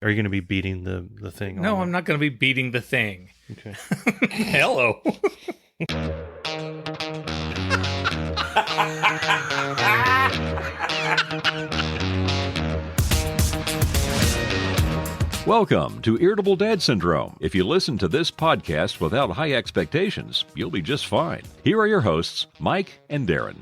Are you going to be beating the thing? No, I'm not going to be beating the thing. Okay. Hello. Welcome to Irritable Dad Syndrome. If you listen to this podcast without high expectations, you'll be just fine. Here are your hosts, Mike and Darren.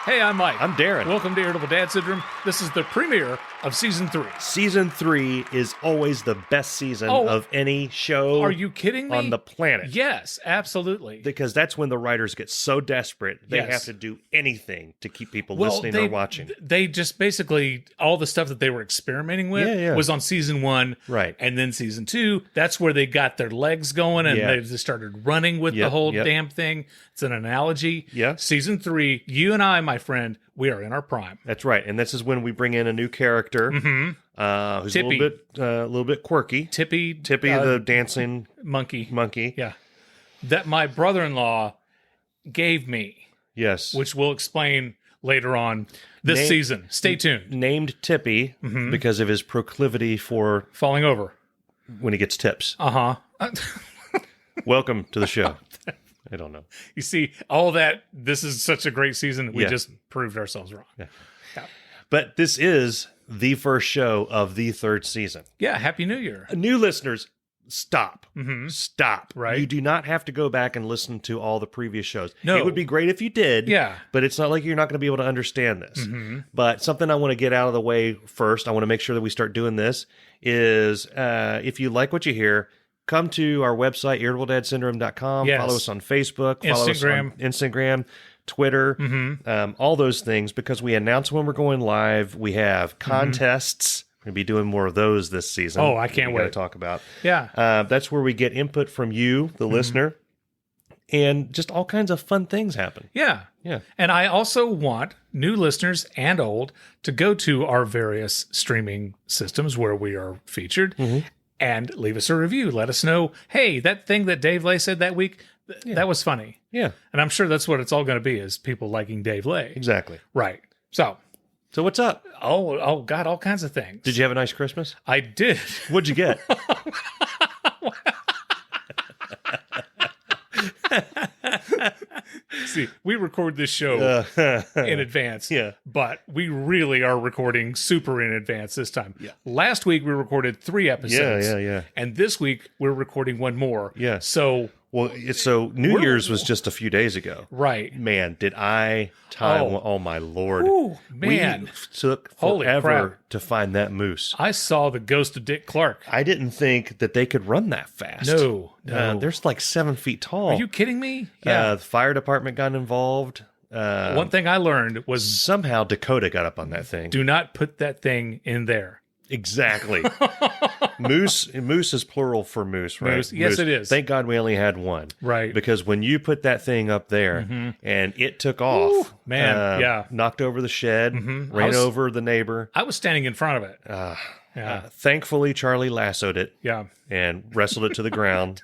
Hey, I'm Mike. I'm Darren. Welcome to Irritable Dad Syndrome. This is the premiere of Season 3. Season 3 is always the best season of any show. Are you kidding me? On the planet. Yes, absolutely. Because that's when the writers get so desperate, they have to do anything to keep people listening or watching. They just basically, all the stuff that they were experimenting with was on Season 1. Right. And then Season 2, that's where they got their legs going and they just started running with the whole damn thing. It's an analogy. Yeah. Season 3, you and I, my friend, we are in our prime. That's right. And this is when we bring in a new character who's Tippy. a little bit quirky. Tippy, the dancing monkey. Yeah. That my brother-in-law gave me. Yes. Which we'll explain later on this season. Stay tuned. Named Tippy because of his proclivity for falling over when he gets tips. Welcome to the show. I don't know. You see, all that, this is such a great season. We just proved ourselves wrong. Yeah. But this is the first show of the third season. Yeah, Happy New Year. New listeners, stop. Stop. Right. You do not have to go back and listen to all the previous shows. No. It would be great if you did. Yeah. But it's not like you're not going to be able to understand this. But something I want to get out of the way first, I want to make sure that we start doing this, is if you like what you hear, come to our website, irritabledadsyndrome.com. Yes. Follow us on Facebook. Follow us on Instagram, Twitter, all those things, because we announce when we're going live. We have contests. We're going to be doing more of those this season. Oh, I can't wait to talk about. Yeah. That's where we get input from you, the listener, and just all kinds of fun things happen. Yeah. Yeah. And I also want new listeners and old to go to our various streaming systems where we are featured and leave us a review. Let us know, hey, that thing that Dave Lay said that week, that was funny. Yeah. And I'm sure that's what it's all going to be, is people liking Dave Lay. Exactly. Right. So what's up? Oh, God, all kinds of things. Did you have a nice Christmas? I did. What'd you get? See, we record this show in advance, but we really are recording super in advance this time. Yeah. Last week, we recorded 3 episodes. Yeah. And this week, we're recording 1 more. Yeah. So New Year's was just a few days ago. Right. Man, did I time? Oh my Lord. Ooh, man. We took forever to find that moose. I saw the ghost of Dick Clark. I didn't think that they could run that fast. No. They're like 7 feet tall. Are you kidding me? Yeah. The fire department got involved. One thing I learned was somehow Dakota got up on that thing. Do not put that thing in there. Exactly. Moose is plural for moose, right? Moose. Yes, it is. Thank God we only had one. Right. Because when you put that thing up there and it took off, knocked over the shed, ran over the neighbor. I was standing in front of it. Thankfully, Charlie lassoed it. Yeah. And wrestled it to the ground,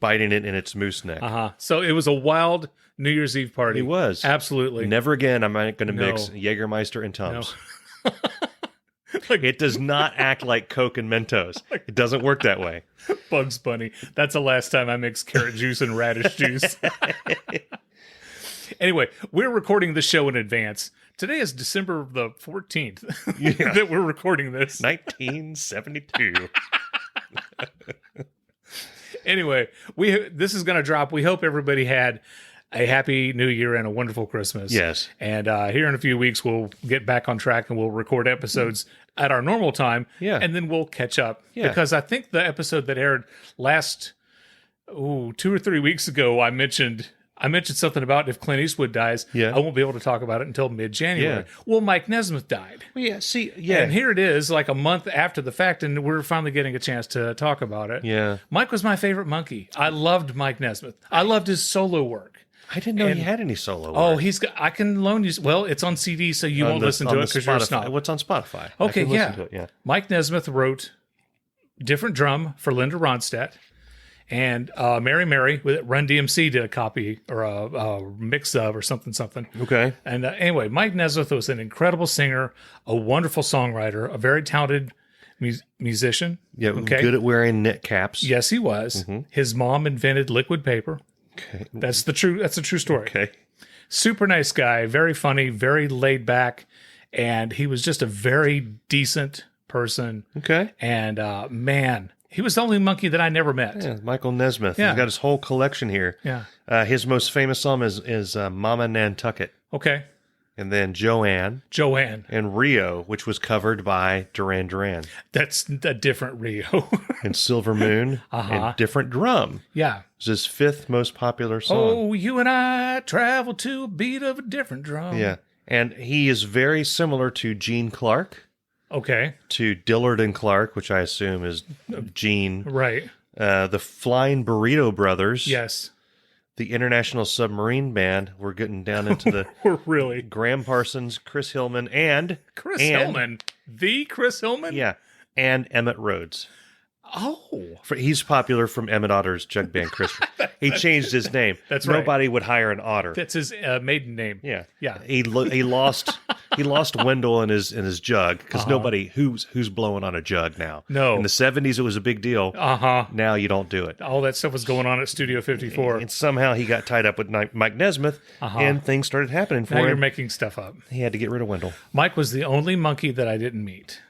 biting it in its moose neck. So it was a wild New Year's Eve party. It was. Absolutely. Never again am I going to mix Jägermeister and Tums. No. It does not act like Coke and Mentos. It doesn't work that way. Bugs Bunny. That's the last time I mixed carrot juice and radish juice. Anyway, we're recording the show in advance. Today is December the 14th that we're recording this. 1972. Anyway, this is going to drop. We hope everybody had a happy New Year and a wonderful Christmas. Yes. And here in a few weeks, we'll get back on track and we'll record episodes at our normal time. Yeah. And then we'll catch up. Yeah. Because I think the episode that aired last 2 or 3 weeks ago, I mentioned something about if Clint Eastwood dies, I won't be able to talk about it until mid-January. Yeah. Well, Mike Nesmith died. Well, And here it is, like a month after the fact, and we're finally getting a chance to talk about it. Yeah. Mike was my favorite monkey. I loved Mike Nesmith. I loved his solo work. I didn't know he had any solo work. Oh, I can loan you. Well, it's on CD, so you won't listen to it because you're a snob. What's on Spotify? Okay, yeah. Mike Nesmith wrote Different Drum for Linda Ronstadt. And Mary Mary with Run DMC did a copy or a mix of or something. Okay. And anyway, Mike Nesmith was an incredible singer, a wonderful songwriter, a very talented musician. Yeah, good at wearing knit caps. Yes, he was. His mom invented liquid paper. Okay. That's the true story. Okay. Super nice guy, very funny, very laid back, and he was just a very decent person. Okay. And man, he was the only monkey that I never met. Yeah, Michael Nesmith. Yeah. He's got his whole collection here. Yeah. His most famous song is Mama Nantucket. Okay. And then Joanne. And Rio, which was covered by Duran Duran. That's a different Rio. And Silver Moon. And Different Drum. Yeah. It's his fifth most popular song. Oh, you and I travel to a beat of a different drum. Yeah. And he is very similar to Gene Clark. Okay. To Dillard and Clark, which I assume is Gene. Right. The Flying Burrito Brothers. Yes. The International Submarine Band. We're getting down into the... We're really... Graham Parsons, Chris Hillman, and... Hillman? The Chris Hillman? Yeah. And Emmett Rhodes. Oh. He's popular from Emmett Otter's jug band, Chris. He changed his name. That's right. Nobody would hire an otter. That's his maiden name. Yeah. Yeah. He lost Wendell in his jug because nobody who's blowing on a jug now. No. In the 70s it was a big deal. Now you don't do it. All that stuff was going on at Studio 54. And somehow he got tied up with Mike Nesmith and things started happening for him. Now you're making stuff up. He had to get rid of Wendell. Mike was the only monkey that I didn't meet.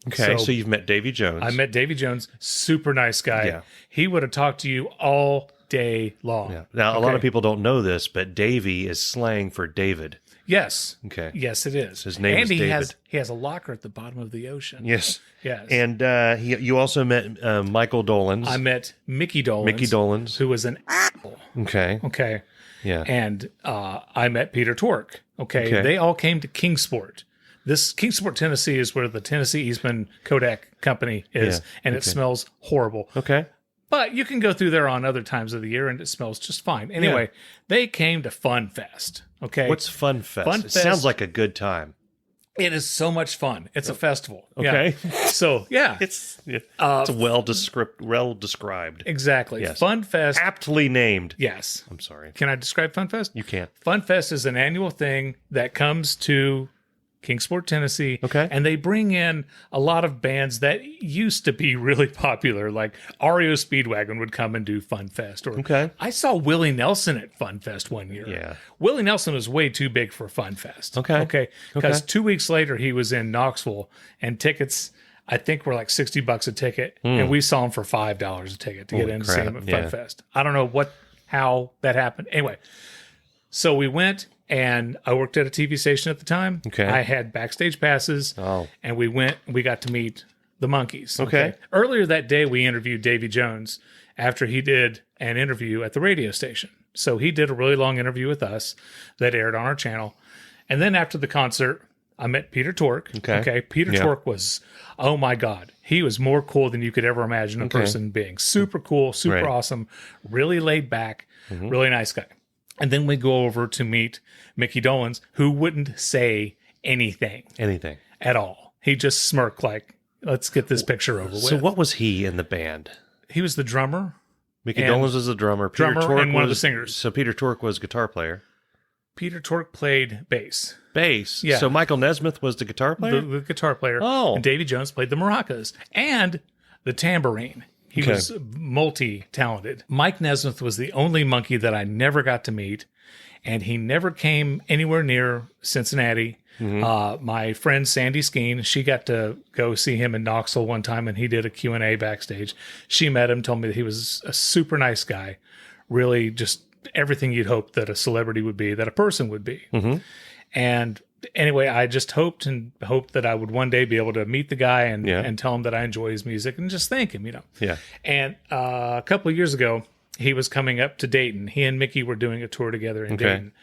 Okay, so you've met Davy Jones. I met Davy Jones, super nice guy. Yeah. He would have talked to you all day long. Yeah. Now, a lot of people don't know this, but Davy is slang for David. Yes. Okay. Yes, it is. His name is David. He has a locker at the bottom of the ocean. Yes. Yes. And you also met Michael Dolans. I met Mickey Dolans. Mickey Dolans. Who was an apple. Okay. Okay. Yeah. And I met Peter Tork. Okay. They all came to Kingsport. This Kingsport, Tennessee is where the Tennessee Eastman Kodak Company is, and it smells horrible. Okay. But you can go through there on other times of the year, and it smells just fine. Anyway, they came to Fun Fest. Okay. What's Fun Fest? Fun It Fest sounds like a good time. It is so much fun. It's a festival. Okay. Yeah. So, yeah. It's well described. Exactly. Yes. Fun Fest. Aptly named. Yes. I'm sorry. Can I describe Fun Fest? You can't. Fun Fest is an annual thing that comes to Kingsport, Tennessee. Okay. And they bring in a lot of bands that used to be really popular, like REO Speedwagon would come and do Fun Fest. Or I saw Willie Nelson at Fun Fest one year. Yeah. Willie Nelson was way too big for Fun Fest. Okay. Because 2 weeks later, he was in Knoxville, and tickets, I think, were like $60 a ticket. And we saw him for $5 a ticket to get in to see him at Fun Fest. I don't know how that happened. Anyway, so we went. And I worked at a TV station at the time. Okay. I had backstage passes. And we got to meet the Monkees. Okay. Earlier that day, we interviewed Davy Jones after he did an interview at the radio station. So he did a really long interview with us that aired on our channel. And then after the concert, I met Peter Tork. Okay. Peter Tork was, oh my God, he was more cool than you could ever imagine a person being. Super cool, super awesome, really laid back, really nice guy. And then we go over to meet Mickey Dolans, who wouldn't say anything at all. He just smirked like, let's get this picture over with. So what was he in the band? He was the drummer. Mickey Dolans was the drummer. Peter Tork and one of the singers. So Peter Tork was guitar player. Peter Tork played bass. Yeah. So Michael Nesmith was the guitar player? The guitar player. Oh. And Davy Jones played the maracas and the tambourine. He was multi-talented. Mike Nesmith was the only monkey that I never got to meet, and he never came anywhere near Cincinnati. My friend Sandy Skeen, she got to go see him in Knoxville one time, and he did a Q&A backstage. She met him, told me that he was a super nice guy, really just everything you'd hope that a celebrity would be, that a person would be. And anyway, I just hoped that I would one day be able to meet the guy and tell him that I enjoy his music and just thank him, Yeah. And a couple of years ago, he was coming up to Dayton. He and Mickey were doing a tour together in Dayton.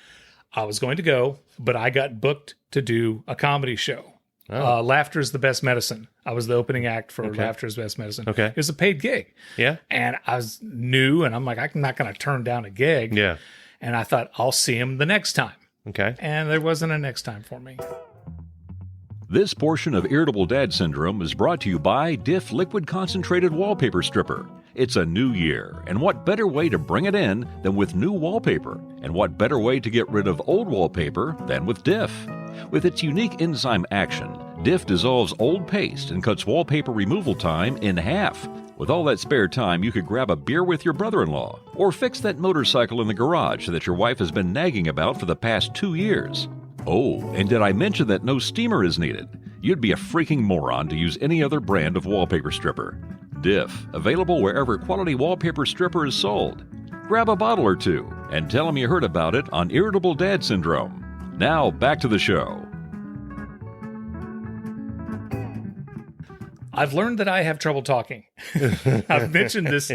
I was going to go, but I got booked to do a comedy show. Laughter is the Best Medicine. I was the opening act for Laughter is the Best Medicine. Okay. It was a paid gig. Yeah. And I was new, and I'm like, I'm not going to turn down a gig. Yeah. And I thought, I'll see him the next time. Okay. And there wasn't a next time for me. This portion of Irritable Dad Syndrome is brought to you by Diff Liquid Concentrated Wallpaper Stripper. It's a new year, and what better way to bring it in than with new wallpaper? And what better way to get rid of old wallpaper than with Diff? With its unique enzyme action, Diff dissolves old paste and cuts wallpaper removal time in half. With all that spare time, you could grab a beer with your brother-in-law or fix that motorcycle in the garage that your wife has been nagging about for the past 2 years. Oh, and did I mention that no steamer is needed? You'd be a freaking moron to use any other brand of wallpaper stripper. Diff, available wherever quality wallpaper stripper is sold. Grab a bottle or two and tell them you heard about it on Irritable Dad Syndrome. Now, back to the show. I've learned that I have trouble talking. I've mentioned this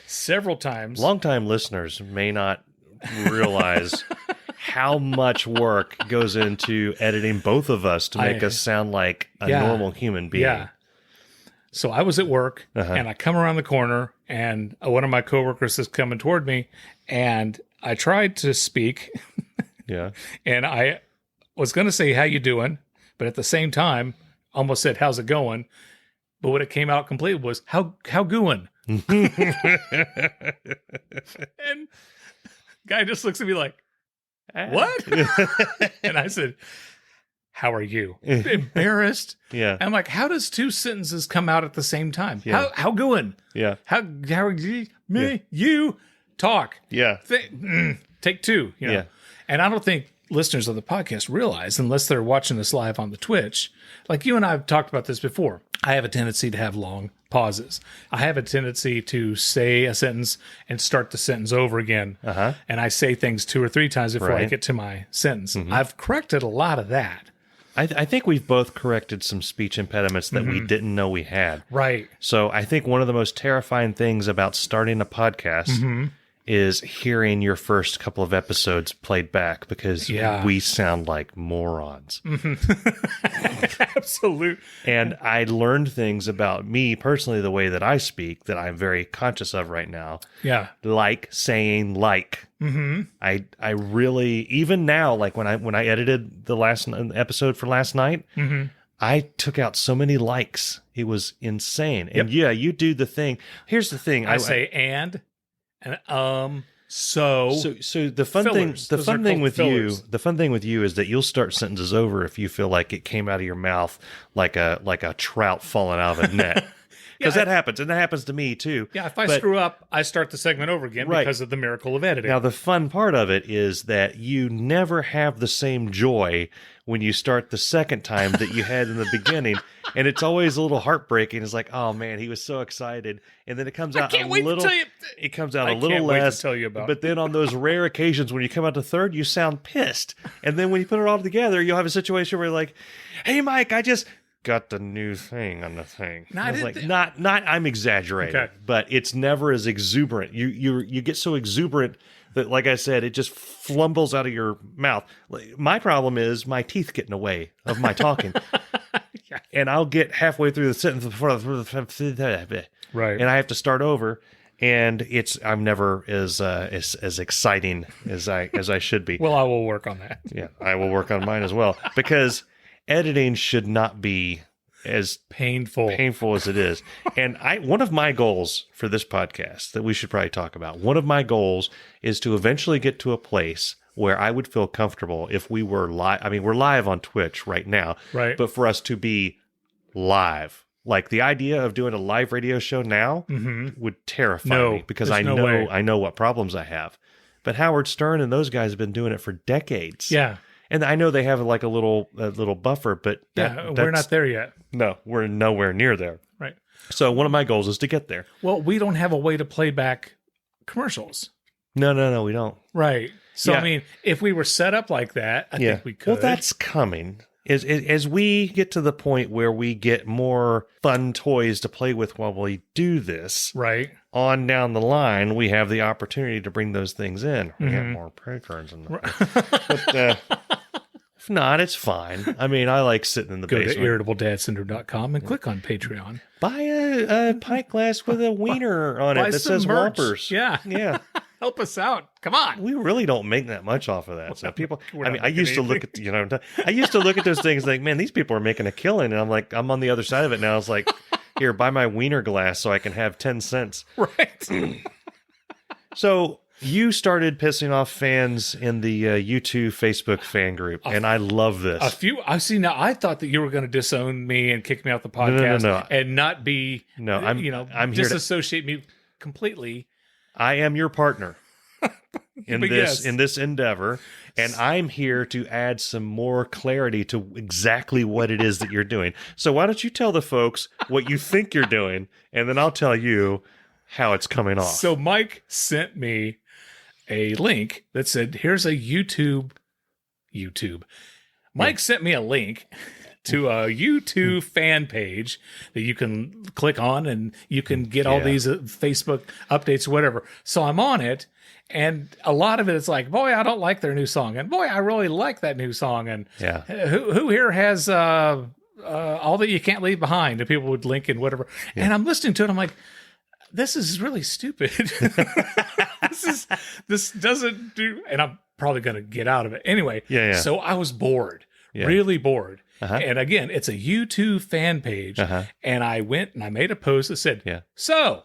several times. Longtime listeners may not realize how much work goes into editing both of us to make us sound like a normal human being. Yeah. So I was at work, and I come around the corner, and one of my coworkers is coming toward me, and I tried to speak. Yeah. And I was going to say, how you doing? But at the same time, almost said, how's it going? But what it came out completely was, how going? And guy just looks at me like, what? And I said, how are you? Embarrassed. Yeah. And I'm like, how does two sentences come out at the same time? Yeah. How going? Yeah. How are you? Me? Yeah. You? Talk. Yeah. Take two. You know? Yeah. And I don't think listeners of the podcast realize, unless they're watching this live on the Twitch, like you and I have talked about this before, I have a tendency to have long pauses. I have a tendency to say a sentence and start the sentence over again. And I say things 2 or 3 times before I get to my sentence. I've corrected a lot of that. I think we've both corrected some speech impediments that we didn't know we had. Right. So I think one of the most terrifying things about starting a podcast is hearing your first couple of episodes played back, because we sound like morons. Absolute. And I learned things about me personally, the way that I speak, that I'm very conscious of right now. Yeah. Like saying like. I really, even now, like when I edited the last episode for last night, I took out so many likes. It was insane. And you do the thing. Here's the thing. I say and so the fun fillers. thing, the fun thing with you is that you'll start sentences over if you feel like it came out of your mouth like a trout falling out of a net. Because that happens, and that happens to me too. Yeah, if I screw up, I start the segment over again because of the miracle of editing. Now, the fun part of it is that you never have the same joy when you start the second time that you had in the beginning, and it's always a little heartbreaking. It's like, oh man, he was so excited, and then it comes out a little. It comes out a little less. To tell you about. But then on those rare occasions when you come out to third, you sound pissed, and then when you put it all together, you'll have a situation where you're like, "Hey, Mike, I just got the new thing on the thing." No, not I'm exaggerating, but it's never as exuberant. You get so exuberant that, like I said, it just flumbles out of your mouth. My problem is my teeth get in the way of my talking. And I'll get halfway through the sentence before right, and I have to start over. And I'm never as exciting as I should be. Well, I will work on that. Yeah, I will work on mine as well, because editing should not be as painful as it is. And one of my goals for this podcast that we should probably talk about, one of my goals is to eventually get to a place where I would feel comfortable if we were live. I mean, we're live on Twitch right now, right? But for us to be live, like the idea of doing a live radio show now would terrify me, because I know what problems I have. But Howard Stern and those guys have been doing it for decades. Yeah. And I know they have like a little buffer, but we're not there yet. No, we're nowhere near there. Right. So one of my goals is to get there. Well, we don't have a way to play back commercials. No, we don't. Right. So, I mean, if we were set up like that, I think we could. Well, that's coming. As we get to the point where we get more fun toys to play with while we do this, right, on down the line, we have the opportunity to bring those things in. We get more patrons. But if not, it's fine. I mean, I like sitting in the basement. Go to irritabledadsyndrome.com and click on Patreon. Buy a pint glass with a wiener on it that says merch. Whoppers. Yeah. Help us out. Come on. We really don't make that much off of that. So people, I used to look at, I used to look at those things like, man, these people are making a killing. And I'm like, I'm on the other side of it now. It's like, here, buy my wiener glass so I can have 10 cents. Right. So You started pissing off fans in the U2 Facebook fan group, and I love this. A few. I see now. I thought that you were going to disown me and kick me off the podcast, No. and not be. No, I'm here disassociate me completely. I am your partner in this endeavor, and I'm here to add some more clarity to exactly what it is that you're doing. So why don't you tell the folks what you think you're doing, and then I'll tell you how it's coming off. So Mike sent me a link that said, here's a YouTube. Mike sent me a link to a YouTube fan page that you can click on and you can get all these Facebook updates or whatever. So I'm on it, and a lot of it is like, boy, I don't like their new song, and boy, I really like that new song, and who here has All That You Can't Leave Behind? And people would link and whatever. And I'm listening to it, I'm like, this is really stupid. This doesn't do, and I'm probably going to get out of it anyway. So I was bored, really bored. And again, it's a YouTube fan page, and I went and I made a post that said, "So,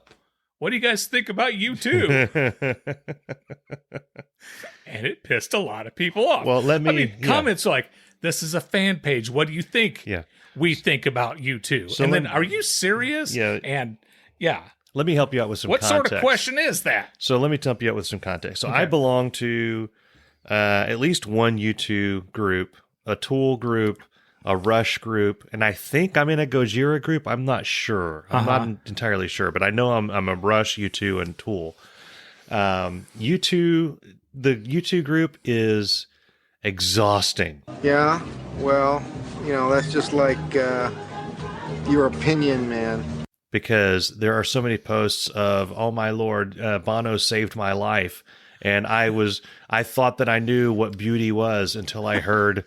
what do you guys think about YouTube?" And it pissed a lot of people off. Well, comments like, "This is a fan page. What do you think we think about YouTube?" So and then, are you serious? And let me help you out with some context. What sort of question is that? So let me help you out with some context. So I belong to at least one YouTube group, a Tool group, a Rush group, and I think I'm in a Gojira group. I'm not sure. I'm not entirely sure, but I know I'm a Rush, U2, and Tool. U2, the U2 group is exhausting. Yeah, well, that's just like your opinion, man. Because there are so many posts of, oh my Lord, Bono saved my life. And I thought that I knew what beauty was until I heard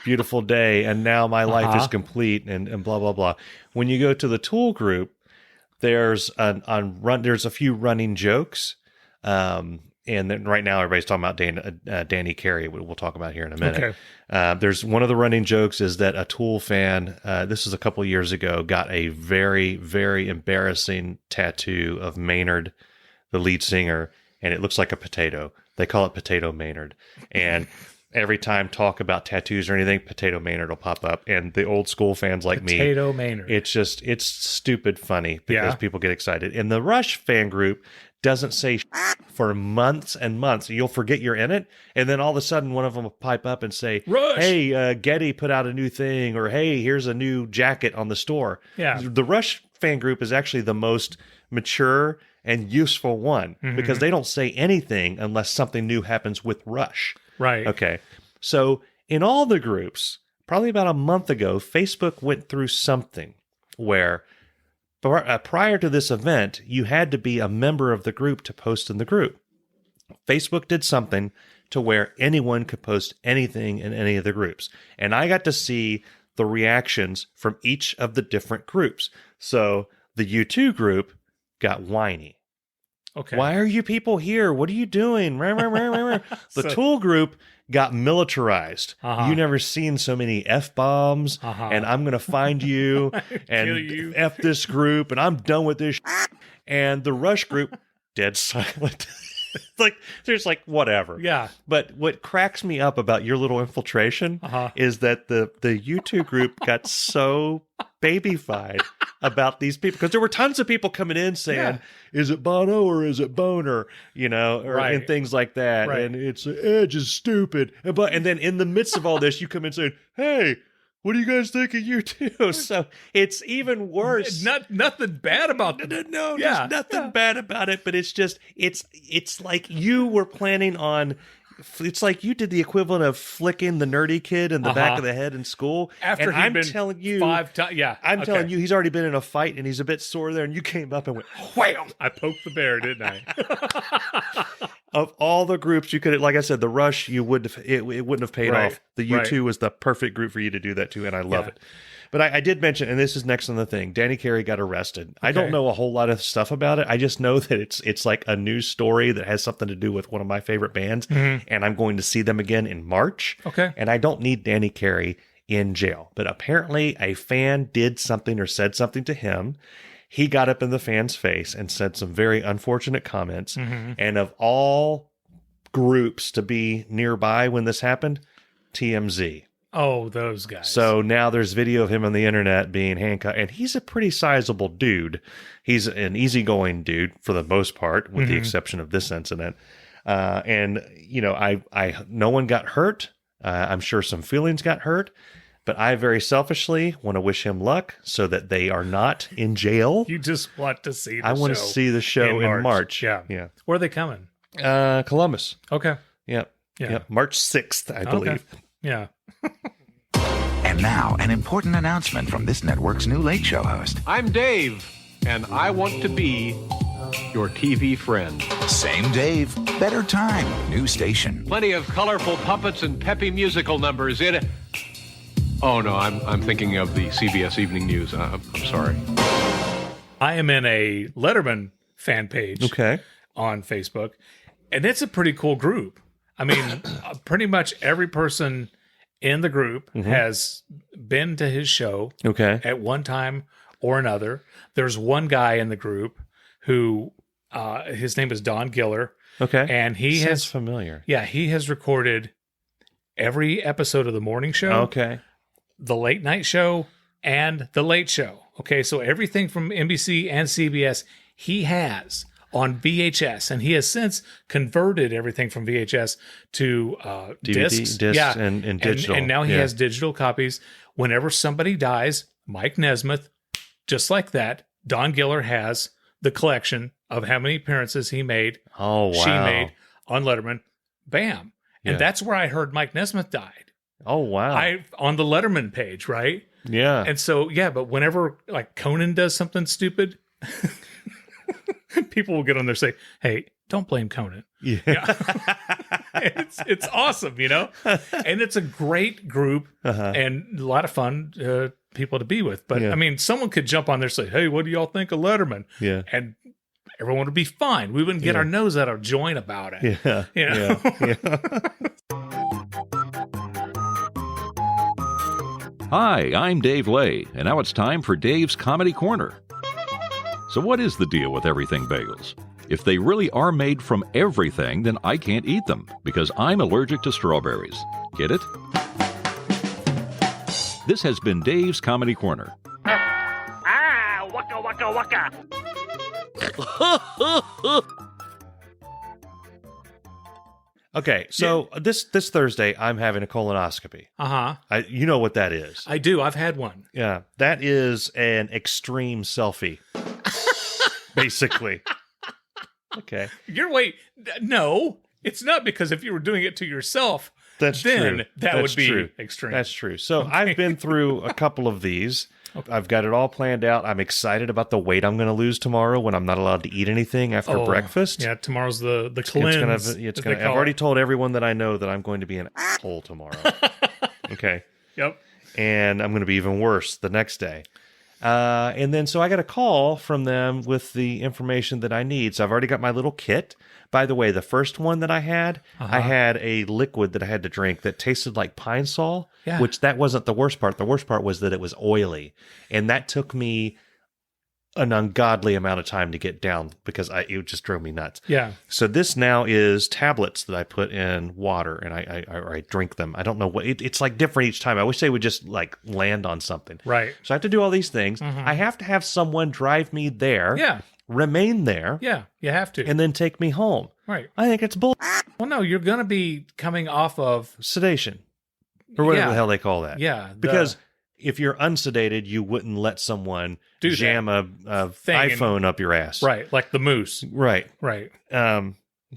Beautiful Day, and now my life is complete, and blah, blah, blah. When you go to the Tool group, there's a few running jokes. And then right now everybody's talking about Danny Carey, we'll talk about here in a minute. Okay. There's one of the running jokes is that a Tool fan, this is a couple years ago, got a very, very embarrassing tattoo of Maynard, the lead singer, and it looks like a potato. They call it Potato Maynard. And every time talk about tattoos or anything, Potato Maynard will pop up. And the old school fans like Potato Maynard. It's stupid funny because people get excited. And the Rush fan group doesn't say for months and months. You'll forget you're in it, and then all of a sudden one of them will pipe up and say, Rush! Hey, Getty put out a new thing, or hey, here's a new jacket on the store. The Rush fan group is actually the most mature and useful one because they don't say anything unless something new happens with Rush. Right. Okay. So in all the groups, probably about a month ago, Facebook went through something where prior to this event, you had to be a member of the group to post in the group. Facebook did something to where anyone could post anything in any of the groups. And I got to see the reactions from each of the different groups. So the U2 group got whiny. Okay. Why are you people here? What are you doing? The Tool group got militarized. You never seen so many F-bombs, and I'm going to find you and F this group, and I'm done with this. And the Rush group, dead silent. There's whatever. Yeah. But what cracks me up about your little infiltration is that the U2 group got so babyfied about these people, because there were tons of people coming in saying, is it Bono or is it Boner? And things like that. Right. And it's Edge is stupid. And then in the midst of all this, you come in saying, hey, what do you guys think of U2? So it's even worse. Nothing bad about it. No, there's nothing bad about it, but it's just, it's like you were planning on, it's like you did the equivalent of flicking the nerdy kid in the back of the head in school. After I'm telling you, 5 times, I'm telling you, he's already been in a fight and he's a bit sore there, and you came up and went, wham! I poked the bear, didn't I? Of all the groups you could, like I said, the Rush, it wouldn't have paid off. The U2 was the perfect group for you to do that to, and I love it. But I did mention, and this is next on the thing, Danny Carey got arrested. Okay. I don't know a whole lot of stuff about it. I just know that it's like a news story that has something to do with one of my favorite bands, and I'm going to see them again in March. Okay. And I don't need Danny Carey in jail. But apparently a fan did something or said something to him. he got up in the fan's face and said some very unfortunate comments. And of all groups to be nearby when this happened, TMZ. Oh, those guys. So now there's video of him on the internet being handcuffed, and he's a pretty sizable dude. He's an easygoing dude for the most part, with the exception of this incident. And you know, no one got hurt. I'm sure some feelings got hurt, but I very selfishly want to wish him luck so that they are not in jail. You just want to see the show. I want to see the show in March. Yeah. Where are they coming? Columbus. Okay. Yep. Yeah. Yep. March 6th, I believe. Yeah. And now, an important announcement from this network's new Late Show host. I'm Dave, and I want to be your TV friend. Same Dave, better time, new station. Plenty of colorful puppets and peppy musical numbers in it. Oh, no, I'm thinking of the CBS Evening News. I'm sorry. I am in a Letterman fan page on Facebook, and it's a pretty cool group. I mean, pretty much every person in the group has been to his show at one time or another. There's one guy in the group who, his name is Don Giller. And he Sounds familiar. Yeah, he has recorded every episode of the morning show, the late night show, and the late show. Okay, so everything from NBC and CBS he has on VHS, and he has since converted everything from VHS to discs and digital. And now he has digital copies. Whenever somebody dies, Mike Nesmith, just like that, Don Giller has the collection of how many appearances he made, she made on Letterman. Bam. And that's where I heard Mike Nesmith died. Oh, wow. On the Letterman page, right? Yeah. And so, but whenever like Conan does something stupid, people will get on there and say, hey, don't blame Conan. Yeah. It's awesome, you know? And it's a great group and a lot of fun people to be with. But I mean, someone could jump on there and say, hey, what do y'all think of Letterman? Yeah. And everyone would be fine. We wouldn't get our nose out of joint about it. Yeah. You know? Hi, I'm Dave Lay, and now it's time for Dave's Comedy Corner. So what is the deal with everything bagels? If they really are made from everything, then I can't eat them because I'm allergic to strawberries. Get it? This has been Dave's Comedy Corner. Waka waka waka. Okay, so this Thursday, I'm having a colonoscopy. You know what that is. I do. I've had one. Yeah, that is an extreme selfie, basically. Okay. No, it's not, because if you were doing it to yourself, That's then true. that would be extreme. That's true. So I've been through a couple of these. I've got it all planned out. I'm excited about the weight I'm going to lose tomorrow when I'm not allowed to eat anything after breakfast. Yeah, tomorrow's the cleanse. I've already told everyone that I know that I'm going to be an asshole tomorrow. Okay. Yep. And I'm going to be even worse the next day. And then so I got a call from them with the information that I need. So I've already got my little kit. By the way, the first one that I had a liquid that I had to drink that tasted like Pine Sol, which that wasn't the worst part. The worst part was that it was oily. And that took me an ungodly amount of time to get down because it just drove me nuts. Yeah. So this now is tablets that I put in water and I drink them. I don't know what it's like different each time. I wish they would just like land on something. Right. So I have to do all these things. I have to have someone drive me there. Yeah. Remain there. Yeah, you have to. And then take me home. Right. I think it's bull. Well, no, you're going to be coming off of sedation or whatever the hell they call that. Yeah. Because if you're unsedated, you wouldn't let someone jam a iPhone up your ass. Right. Like the moose. Right. Right.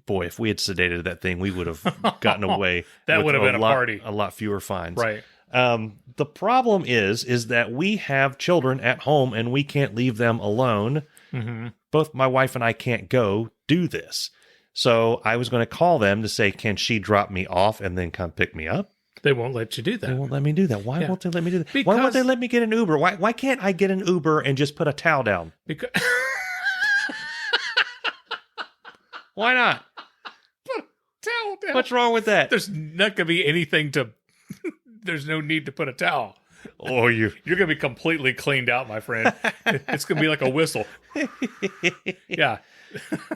Boy, if we had sedated that thing, we would have gotten away. That would have been a party. A lot fewer fines. Right. The problem is that we have children at home and we can't leave them alone. Both my wife and I can't go do this. So I was going to call them to say, can she drop me off and then come pick me up? They won't let you do that. They won't let me do that. Why won't they let me do that? Why won't they let me get an Uber? Why can't I get an Uber and just put a towel down? Because why not? Put a towel down. What's wrong with that? There's not going to be anything to... There's no need to put a towel. Oh, you're gonna be completely cleaned out, my friend. It's gonna be like a whistle. Yeah.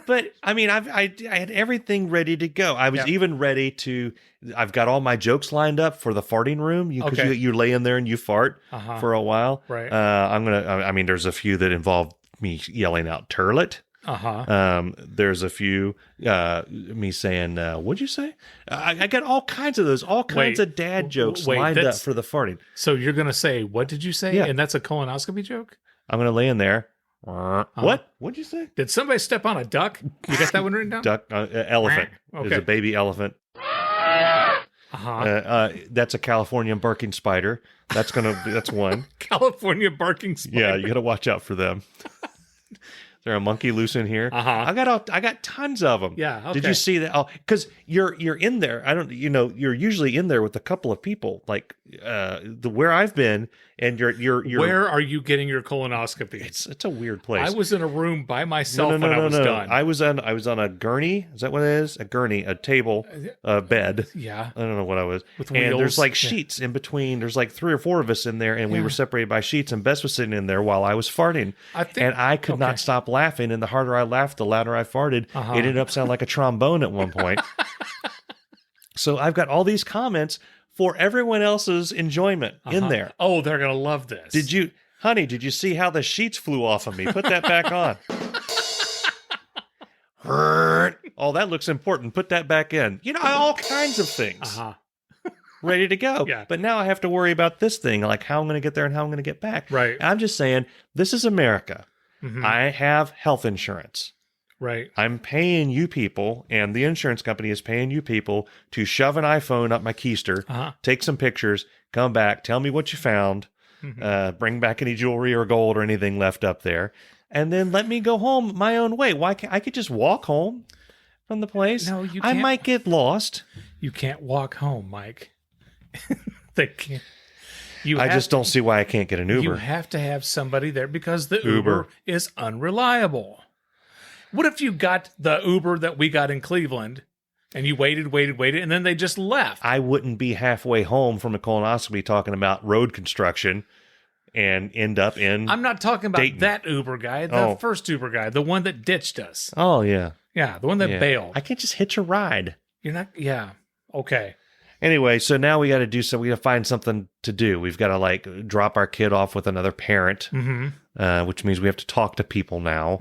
But I mean, I had everything ready to go. I was even ready to. I've got all my jokes lined up for the farting room. Because you lay in there and you fart for a while. Right. I mean, there's a few that involve me yelling out "turlet." There's a few me saying, "What'd you say?" I got all kinds of those, all kinds of dad jokes lined up for the farting. So you're gonna say, "What did you say?" Yeah. And that's a colonoscopy joke. I'm gonna lay in there. What? What'd you say? Did somebody step on a duck? You got that one written down? Duck, elephant. Okay. There's a baby elephant. That's a California barking spider. That's one. California barking spider. Yeah, you got to watch out for them. Is there a monkey loose in here? I got tons of them. Yeah. Okay. Did you see that? Oh, because you're in there. You're usually in there with a couple of people, like where I've been, and you're. Where are you getting your colonoscopy? It's a weird place. I was in a room by myself when I was done. I was on a gurney. Is that what it is? A gurney, a table, a bed. Yeah. I don't know what I was. With and wheels. there's like sheets in between. There's like 3 or 4 of us in there, and we were separated by sheets. And Bess was sitting in there while I was farting, and I could not stop laughing. And the harder I laughed, the louder I farted. It ended up sounding like a trombone at one point. So I've got all these comments for everyone else's enjoyment in there. Oh, they're gonna love this. Did you see how the sheets flew off of me? Put that back on. Oh, that looks important. Put that back in. All kinds of things. Ready to go. Yeah. But now I have to worry about this thing, like how I'm going to get there and how I'm going to get back. Right. I'm just saying, this is America. I have health insurance. Right. I'm paying you people, and the insurance company is paying you people to shove an iPhone up my keister, take some pictures, come back, tell me what you found, bring back any jewelry or gold or anything left up there, and then let me go home my own way. Why can't I could just walk home from the place? No, you can't. I might get lost. You can't walk home, Mike. They can't. I just don't see why I can't get an Uber. You have to have somebody there because the Uber is unreliable. What if you got the Uber that we got in Cleveland and you waited, and then they just left? I wouldn't be halfway home from a colonoscopy talking about road construction and end up in I'm not talking about Dayton. that Uber guy, the first Uber guy, the one that ditched us. Oh, yeah. Yeah, the one that bailed. I can't just hitch a ride. You're not, yeah. Okay. Anyway, so now we got to find something to do. We've got to drop our kid off with another parent, which means we have to talk to people now,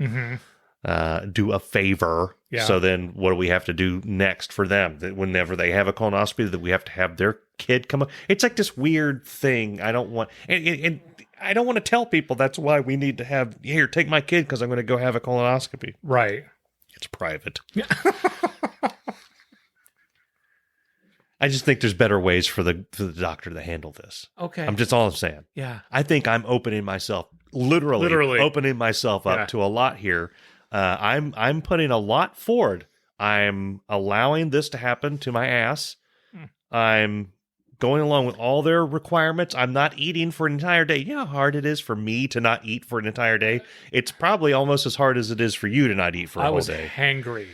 do a favor. Yeah. So then what do we have to do next for them? That whenever they have a colonoscopy, that we have to have their kid come up. It's like this weird thing. I don't want, and I don't want to tell people that's why we need to have, here, take my kid because I'm going to go have a colonoscopy. Right. It's private. Yeah. I just think there's better ways for the doctor to handle this. Okay. That's all I'm saying. Yeah. I think I'm opening myself, literally opening myself up to a lot here. I'm putting a lot forward. I'm allowing this to happen to my ass. I'm going along with all their requirements. I'm not eating for an entire day. You know how hard it is for me to not eat for an entire day? It's probably almost as hard as it is for you to not eat for a whole day. I was hangry.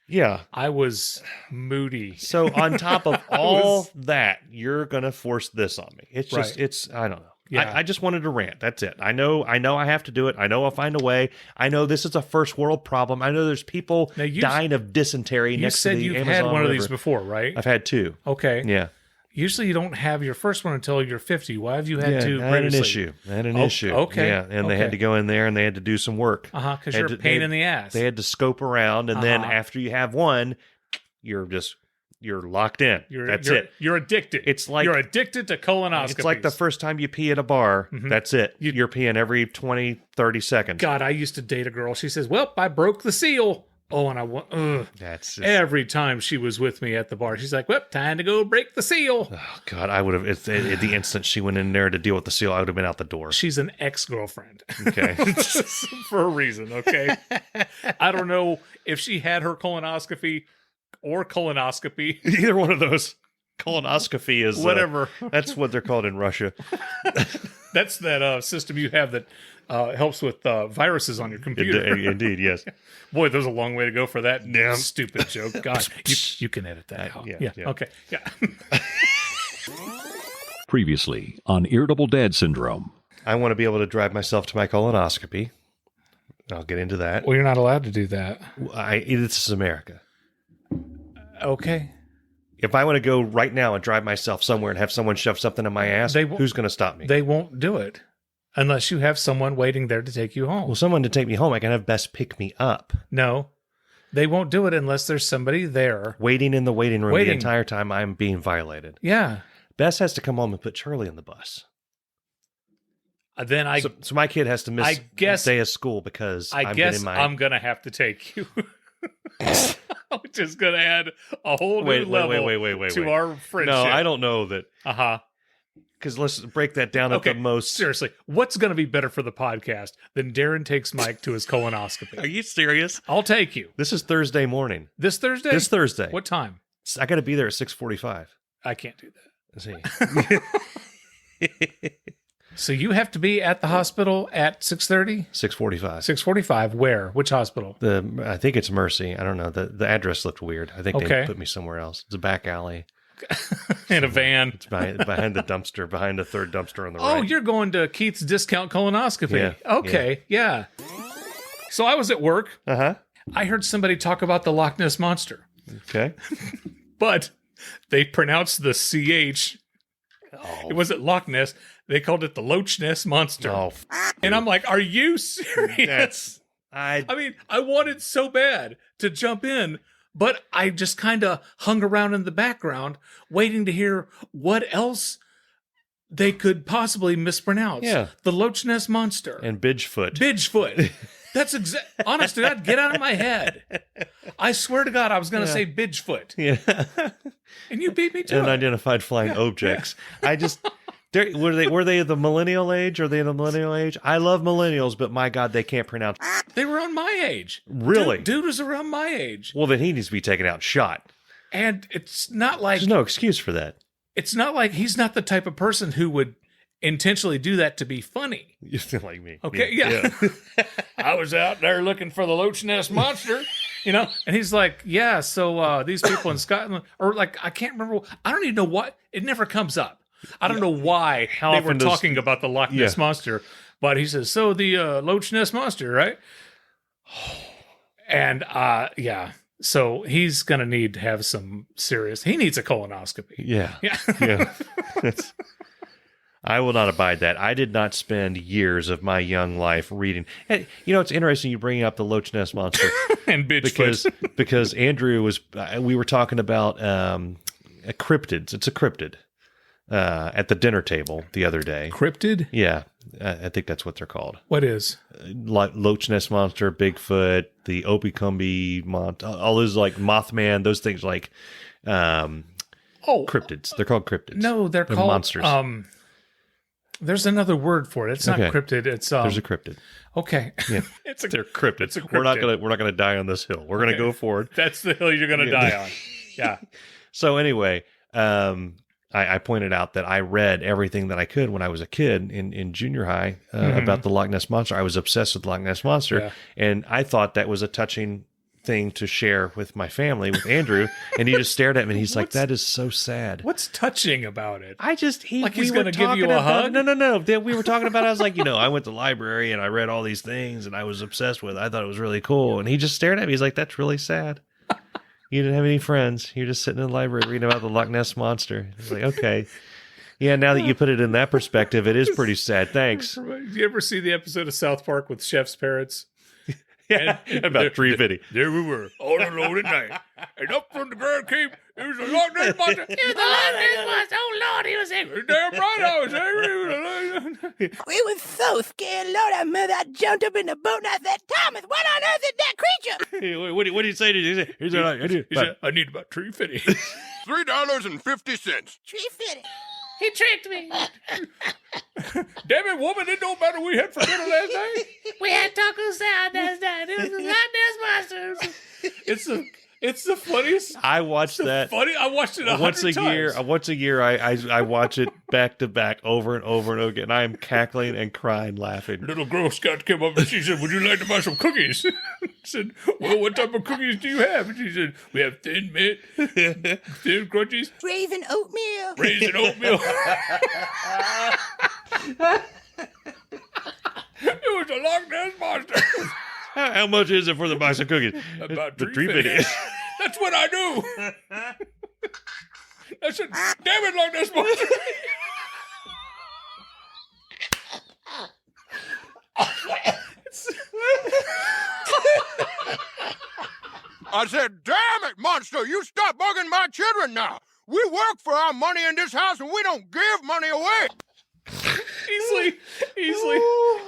Yeah. I was moody. So on top of all that, you're going to force this on me. It's just, I don't know. Yeah. I just wanted to rant. That's it. I know I have to do it. I know I'll find a way. I know this is a first world problem. I know there's people dying of dysentery next to the Amazon You said you've had one of these before, right? I've had 2. Okay. Yeah. Usually you don't have your first one until you're 50. Why have you had 2 I had an issue. Okay. Yeah, and they had to go in there and they had to do some work. Because you're a pain in the ass. They had to scope around, and then after you have one, you're locked in. That's it. You're addicted. It's like you're addicted to colonoscopies. It's like the first time you pee at a bar. That's it. You're peeing every 20, 30 seconds. God, I used to date a girl. She says, "Well, I broke the seal." Oh, and I went, ugh. That's just... Every time she was with me at the bar, she's like, "Well, time to go break the seal." Oh, God, I would have, at the instant she went in there to deal with the seal, I would have been out the door. She's an ex-girlfriend. Okay. For a reason, okay? I don't know if she had her colonoscopy or colonoscopy. Either one of those. Colonoscopy is... Whatever. That's what they're called in Russia. That's that system you have that helps with viruses on your computer. Indeed, yes. Boy, there's a long way to go for that damn stupid joke. God, you can edit that out. Yeah. Okay. Yeah. Previously on Irritable Dad Syndrome. I want to be able to drive myself to my colonoscopy. I'll get into that. Well, you're not allowed to do that. This is America. Okay. If I want to go right now and drive myself somewhere and have someone shove something in my ass, who's going to stop me? They won't do it unless you have someone waiting there to take you home. Well, someone to take me home, I can have Bess pick me up. No, they won't do it unless there's somebody there. Waiting in the waiting room the entire time I'm being violated. Yeah. Bess has to come home and put Charlie in the bus. Then so my kid has to miss a day of school because I'm going to have to take you. Which is going to add a whole new level to our friendship. No, I don't know that. Uh-huh. Because let's break that down at the most. Seriously, what's going to be better for the podcast than Darren takes Mike to his colonoscopy? Are you serious? I'll take you. This is Thursday morning. This Thursday? This Thursday. What time? I got to be there at 6:45. I can't do that. See. So you have to be at the hospital at 6:30? 6:45. 6:45. Where? Which hospital? I think it's Mercy. I don't know. The address looked weird. I think they put me somewhere else. It's a back alley. In a van. It's behind the dumpster, behind the third dumpster on the right. Oh, you're going to Keith's Discount Colonoscopy. Yeah. Okay, yeah. So I was at work. Uh-huh. I heard somebody talk about the Loch Ness Monster. Okay. But they pronounced the CH. Oh. It wasn't Loch Ness. They called it the Loch Ness Monster. Oh, and I'm like, are you serious? I mean, I wanted so bad to jump in, but I just kind of hung around in the background waiting to hear what else they could possibly mispronounce. Yeah. The Loch Ness Monster. And Bidgefoot. Bidgefoot. That's honest to God, get out of my head. I swear to God, I was going to say Bidgefoot. Yeah. And you beat me to it. Unidentified flying objects. I just... Were they the millennial age? Are they in the millennial age? I love millennials, but my God, they can't pronounce. They were on my age. Really? Dude was around my age. Well, then he needs to be taken out and shot. And it's not like... There's no excuse for that. It's not like he's not the type of person who would intentionally do that to be funny. You feel like me. Okay, yeah. I was out there looking for the Loch Ness Monster, and he's like, yeah, so these people in Scotland, or like, I can't remember, I don't even know what, it never comes up. I don't know why they were talking about the Loch Ness Monster, but he says, so the Loch Ness Monster, right? And so he's going to need to have some serious, he needs a colonoscopy. Yeah. I will not abide that. I did not spend years of my young life reading. And, it's interesting you bring up the Loch Ness Monster. And Bitchfoot. because Andrew we were talking about cryptids. It's a cryptid. At the dinner table the other day. Cryptid? Yeah. I think that's what they're called. What is? Loch Ness Monster, Bigfoot, the Opie-Cumbie Monster, all those like Mothman, those things like cryptids. They're called cryptids. No, they're called monsters. There's another word for it. It's not cryptid. It's there's a cryptid. Okay. Yeah. They're cryptids. It's a cryptid. We're not gonna die on this hill. We're gonna go forward. That's the hill you're gonna die on. Yeah. So anyway, I pointed out that I read everything that I could when I was a kid in junior high about the Loch Ness Monster. I was obsessed with the Loch Ness Monster, and I thought that was a touching thing to share with my family, with Andrew, and he just stared at me and he's like, that is so sad. What's touching about it? He's going to give you a hug? No. We were talking about, I was like, I went to the library and I read all these things and I was obsessed with it. I thought it was really cool. And he just stared at me. He's like, that's really sad. You didn't have any friends. You're just sitting in the library reading about the Loch Ness Monster. I was like, okay. Yeah, now that you put it in that perspective, it is pretty sad. Thanks. Did you ever see the episode of South Park with Chef's Parrots? Yeah, about 350. There we were, all alone at night. And up from the bird cave, it was a Loch Ness Monster. It was a Loch Ness Monster. Oh, Lord, he was angry. Damn right I was angry. We was so scared, Lord, I remember I jumped up in the boat and I said, Thomas, what on earth is that creature? Hey, what did he say? He said, I need about $3.50. $3.50. $3.50. He tricked me. Damn it, woman, it don't matter we had for dinner last night. We had taco salad last night. It was a Loch Ness Monster. It's the funniest. I watched that. Funny. I watched it 100 times. Once a year, I watch it back to back over and over and over again. I am cackling and crying, laughing. Little Girl Scout came up and she said, "Would you like to buy some cookies?" said, well, what type of cookies do you have? And she said, we have Thin Mint, Thin Crunchies, Raisin oatmeal. Raisin oatmeal. It was a Loch Ness monster. How much is it for the box of cookies? About The $3.50. That's what I do. I said, damn it, Loch Ness monster. I said, damn it, monster, you stop bugging my children now. We work for our money in this house and we don't give money away. Easily.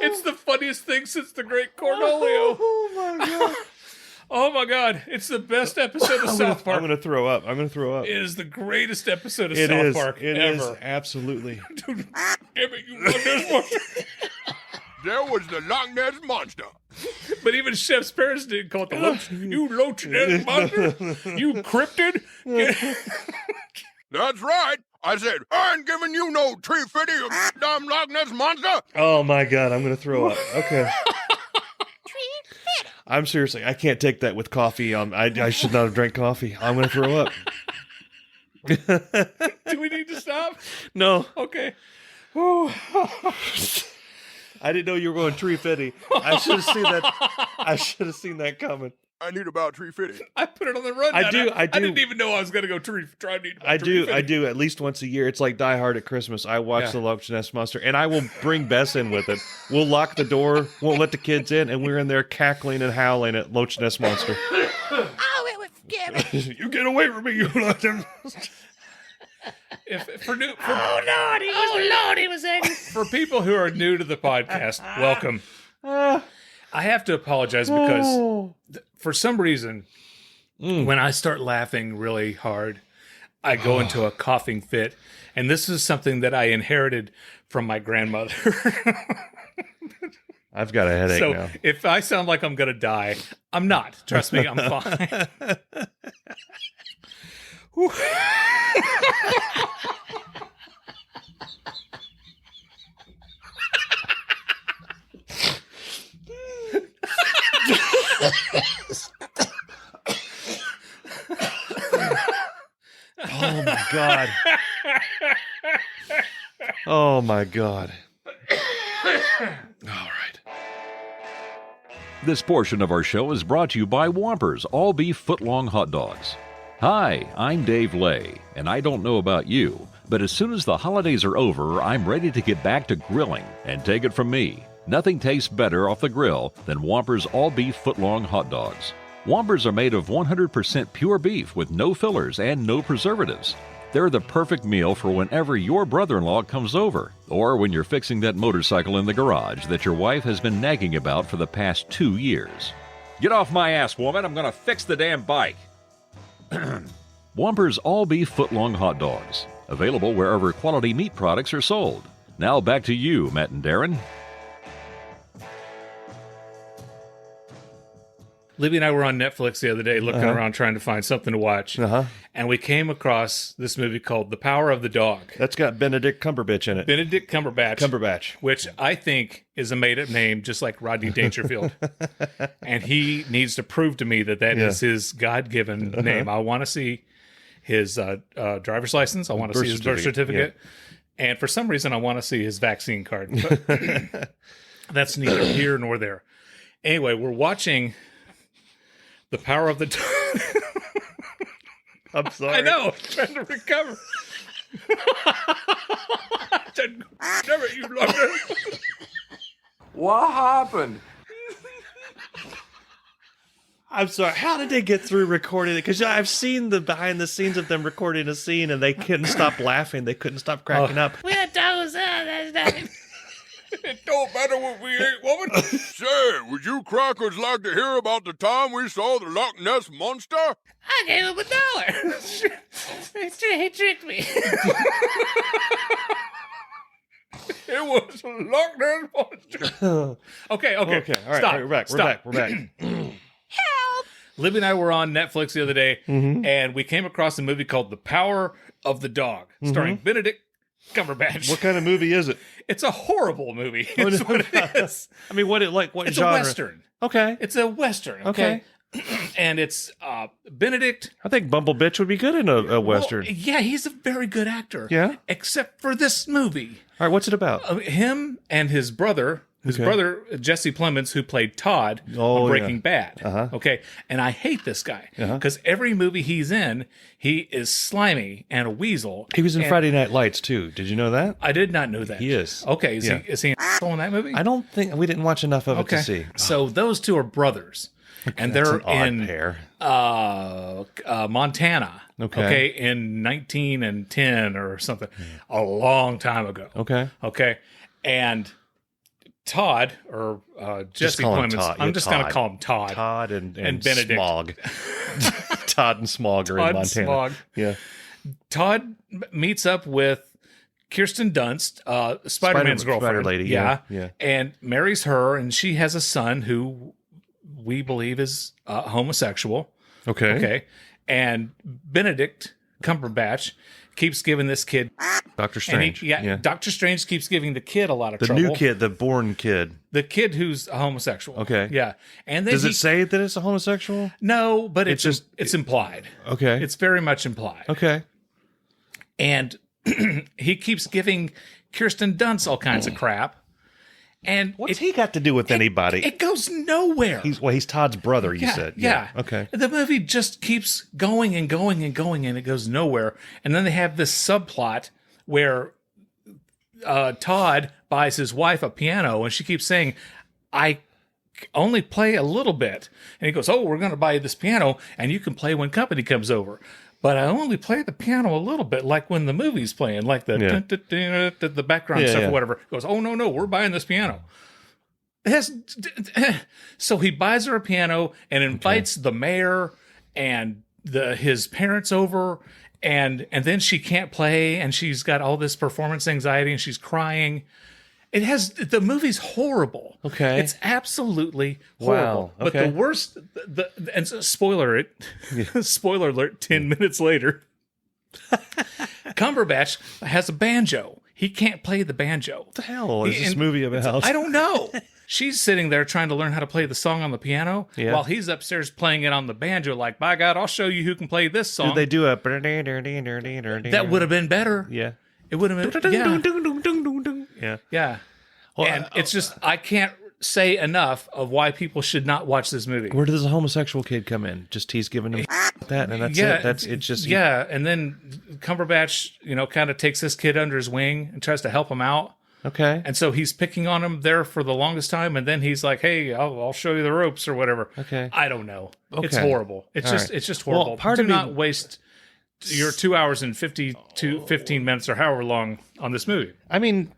It's the funniest thing since the Great Cornholio. Oh my god. Oh my god. It's the best episode of South Park. I'm going to throw up. It is the greatest episode of It South is. Park It ever. is, absolutely. Dude, damn it, you Loch Ness monster. There was the Loch Ness monster. But even Chef's parents didn't call it the Loch. You Loch Ness monster. You cryptid. That's right. I said, I ain't giving you no $3.50, you damn Loch Ness monster. Oh my god, I'm going to throw up. Okay. I'm seriously, I can't take that with coffee. I should not have drank coffee. I'm going to throw up. Do we need to stop? No. Okay. I didn't know you were going $3.50. I should have seen that. I should have seen that coming. I need about $3.50. I put it on the rundown. I do. I didn't even know I was going to go try to need about I do $3.50. at least once a year. It's like Die Hard at Christmas. I watch the Loch Ness Monster, and I will bring Bess in with it. We'll lock the door, won't let the kids in, and we're in there cackling and howling at Loch Ness Monster. Oh, it was scary. You get away from me, you Loch Ness Monster. Lord, he was angry. For people who are new to the podcast, welcome. I have to apologize because for some reason, when I start laughing really hard, I go into a coughing fit. And this is something that I inherited from my grandmother. I've got a headache now. So if I sound like I'm going to die, I'm not. Trust me, I'm fine. Oh my god. Oh my god. All right. This portion of our show is brought to you by Whompers all-beef foot-long hot dogs. Hi, I'm Dave Lay, and I don't know about you, but as soon as the holidays are over, I'm ready to get back to grilling. And take it from me, nothing tastes better off the grill than Whompers all-beef foot-long hot dogs. Whompers are made of 100% pure beef with no fillers and no preservatives. They're the perfect meal for whenever your brother-in-law comes over, or when you're fixing that motorcycle in the garage that your wife has been nagging about for the past 2 years. Get off my ass, woman, I'm gonna fix the damn bike. Whompers all-beef foot-long hot dogs. Available wherever quality meat products are sold. Now back to you, Matt and Darren. Libby and I were on Netflix the other day looking around trying to find something to watch. And we came across this movie called The Power of the Dog. That's got Benedict Cumberbatch in it. Benedict Cumberbatch. Which I think is a made-up name, just like Rodney Dangerfield. And he needs to prove to me that is his God-given name. I want to see his driver's license. I want to see his birth certificate. Yeah. And for some reason, I want to see his vaccine card. But that's neither here nor there. Anyway, we're watching The Power of the Dog. I'm sorry. I know. I'm trying to recover. Never, you loved it. What happened? I'm sorry. How did they get through recording it? Because I've seen the behind the scenes of them recording a scene, and they couldn't stop laughing. They couldn't stop cracking up. We had tacos last night. It don't matter what we ate, woman. Say, would you crackers like to hear about the time we saw the Loch Ness monster? I gave him $1. He tricked me. It was a Loch Ness monster. Okay. All right. Stop. We're back. Help! Libby and I were on Netflix the other day, and we came across a movie called The Power of the Dog, starring Benedict Cumberbatch. What kind of movie is it? It's a horrible movie. It's what it is. I mean, what It's genre? a Western. Okay. It's a Western. Okay. And it's Benedict. I think Bumble Bitch would be good in a Western. Well, yeah, he's a very good actor. Yeah? Except for this movie. All right, what's it about? Him and his brother, Jesse Plemons, who played Todd on Breaking Bad. Okay. And I hate this guy because every movie he's in, he is slimy and a weasel. He was in Friday Night Lights, too. Did you know that? I did not know that. He is. Okay. Is he an asshole in that movie? I don't think we didn't watch enough of it to see. So those two are brothers. Okay, and they're in pair. Montana. Okay. In 1910 or something. A long time ago. Okay. And Todd or Jesse Plemons. I'm just going to call him Todd. Todd and Benedict. Smog. Todd and Smog are in Montana. Smog. Yeah. Todd meets up with Kirsten Dunst, Spider-Man's girlfriend. Spider Lady. Yeah. And marries her, and she has a son who we believe is homosexual. Okay. And Benedict Cumberbatch keeps giving this kid Doctor Strange. Doctor Strange keeps giving the kid a lot of trouble. The new kid, the born kid. The kid who's a homosexual. Okay. Yeah. And then does it say that it's a homosexual? No, but it's implied. Okay. It's very much implied. Okay. And he keeps giving Kirsten Dunst all kinds of crap. And what's he got to do with anybody? It goes nowhere. He's Todd's brother, you said. Yeah. Okay. The movie just keeps going and going and going, and it goes nowhere. And then they have this subplot where Todd buys his wife a piano, and she keeps saying, I only play a little bit. And he goes, oh, we're going to buy you this piano, and you can play when company comes over. But I only play the piano a little bit, like when the movie's playing, like the background stuff or whatever. He goes, oh, no, we're buying this piano. So he buys her a piano and invites the mayor and his parents over, and then she can't play, and she's got all this performance anxiety, and she's crying. The movie's horrible. Okay. It's absolutely horrible. Wow. Okay. But the worst, and spoiler alert, 10 minutes later, Cumberbatch has a banjo. He can't play the banjo. What the hell is this movie about? I don't know. She's sitting there trying to learn how to play the song on the piano while he's upstairs playing it on the banjo. Like, by God, I'll show you who can play this song. Did they do a... That would have been better. Yeah. It would have been... Yeah. Well, and it's just, I can't say enough of why people should not watch this movie. Where does a homosexual kid come in? Just he's giving him that, and that's it. It's just... Yeah, and then Cumberbatch, kind of takes this kid under his wing and tries to help him out. Okay. And so he's picking on him there for the longest time, and then he's like, hey, I'll show you the ropes or whatever. Okay. I don't know. Okay. It's horrible. It's just horrible. Well, Do not waste your 2 hours and 15 minutes or however long on this movie. I mean...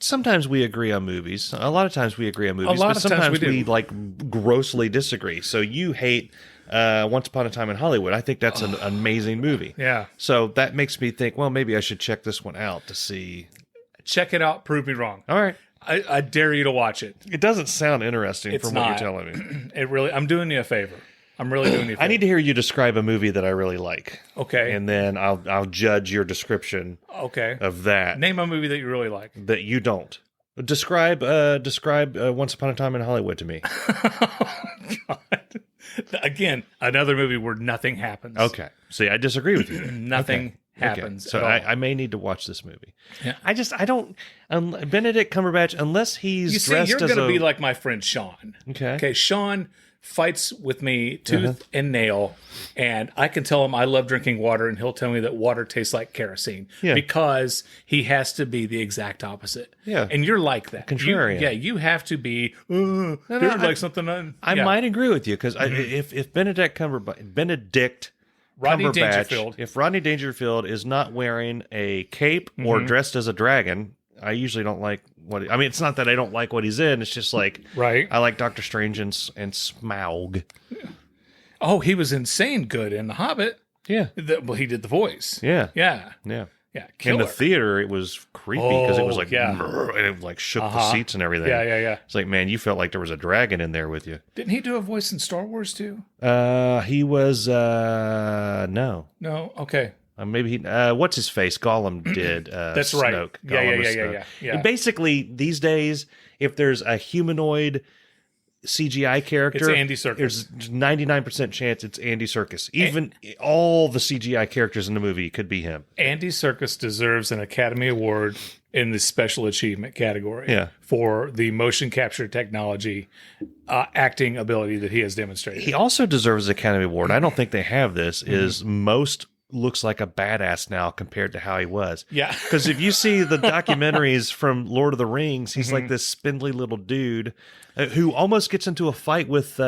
Sometimes we agree on movies. A lot of times we agree on movies. But sometimes we grossly disagree. So you hate Once Upon a Time in Hollywood. I think that's an amazing movie. Yeah. So that makes me think, well, maybe I should check this one out to see. Check it out. Prove me wrong. All right. I dare you to watch it. It doesn't sound interesting from what you're telling me. I'm doing you a favor. I'm really doing you a favor. I need to hear you describe a movie that I really like. Okay. And then I'll judge your description of that. Name a movie that you really like. That you don't. Describe Once Upon a Time in Hollywood to me. God. Again, another movie where nothing happens. Okay. See, I disagree with you. Nothing happens. So I may need to watch this movie. Yeah. I don't. Benedict Cumberbatch, unless he's you're going to be like my friend Sean. Okay. Sean fights with me tooth and nail, and I can tell him I love drinking water, and he'll tell me that water tastes like kerosene because he has to be the exact opposite. Yeah. And you're like that. Contrarian. You have to be like something. I might agree with you because if Benedict Cumberbatch, if Rodney Dangerfield is not wearing a cape or dressed as a dragon, I usually don't like it's not that I don't like what he's in. It's just like, I like Doctor Strange and Smaug. Oh, he was insane good in The Hobbit. Yeah. He did the voice. Yeah. Yeah. In the theater, it was creepy because it was like, and it like shook the seats and everything. Yeah. It's like, man, you felt like there was a dragon in there with you. Didn't he do a voice in Star Wars too? He was, no. No? Okay. Maybe he, what's his face? Gollum did. That's Snoke. Right. Yeah. Basically, these days, if there's a humanoid CGI character, it's Andy Serkis. There's 99% chance it's Andy Serkis. Even all the CGI characters in the movie could be him. Andy Serkis deserves an Academy Award in the special achievement category for the motion capture technology acting ability that he has demonstrated. He also deserves an Academy Award. I don't think they have this. Is most looks like a badass now compared to how he was. Yeah. Because if you see the documentaries from Lord of the Rings, he's like this spindly little dude who almost gets into a fight with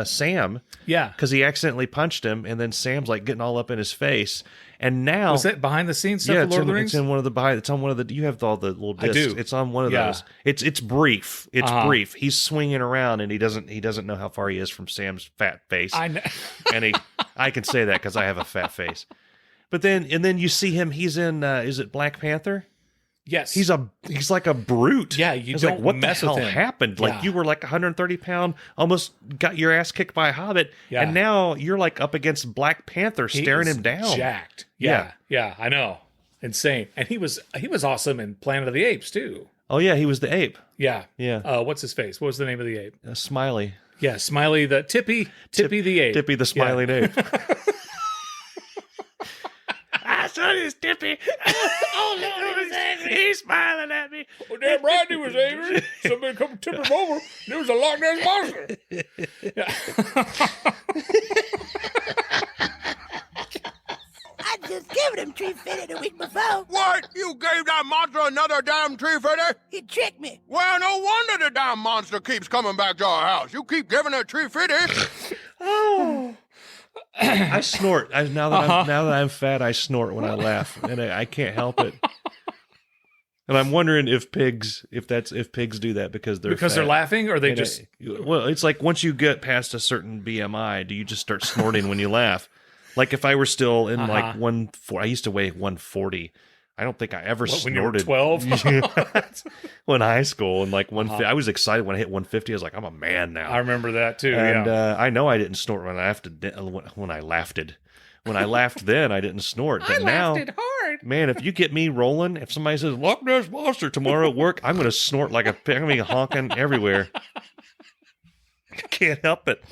Sam. Yeah. Because he accidentally punched him, and then Sam's like getting all up in his face. And now, was that behind the scenes stuff? Of Lord of the Rings? It's in one of the behind. It's on one of the. You have all the little discs. I do. It's on one of those. It's brief. It's brief. He's swinging around, and he doesn't know how far he is from Sam's fat face. I know. And I can say that because I have a fat face. But then you see him. He's in. Is it Black Panther? Yes. He's like a brute. Yeah. You it's don't like, what mess the hell with him. happened? Like you were like 130 pound, almost got your ass kicked by a hobbit, and now you're like up against Black Panther, staring him down. Jacked. Yeah. I know. Insane. And he was awesome in Planet of the Apes too. Oh yeah, he was the ape. Yeah. Yeah. What's his face? What was the name of the ape? Smiley. Yeah, Smiley the Tippy the ape. Tippy the smiling ape. I saw this Tippy. Oh, Lord, he's smiling at me. Well, damn right he was angry. Somebody come tip him over. There was a Loch Ness monster. I just gave him tree fitted a week before. What? You gave that monster another damn tree fitty? He tricked me. Well, no wonder the damn monster keeps coming back to our house. You keep giving it tree fitty. Oh. I snort. Now that I'm fat, I snort when I laugh, and I can't help it. And I'm wondering if pigs do that because they're laughing, or they just. Well, it's like once you get past a certain BMI, do you just start snorting when you laugh? Like if I were still in like I used to weigh 140. I don't think I ever snorted. When you were 12? Well, in high school, and like 150, I was excited when I hit 150. I was like, I'm a man now. I remember that too. And I know I didn't snort when I laughed. When I laughed then, I didn't snort. But now, laughed it hard. Man, if you get me rolling, if somebody says Loch Ness monster tomorrow at work, I'm going to snort like a pig. I'm going to be honking everywhere. I can't help it.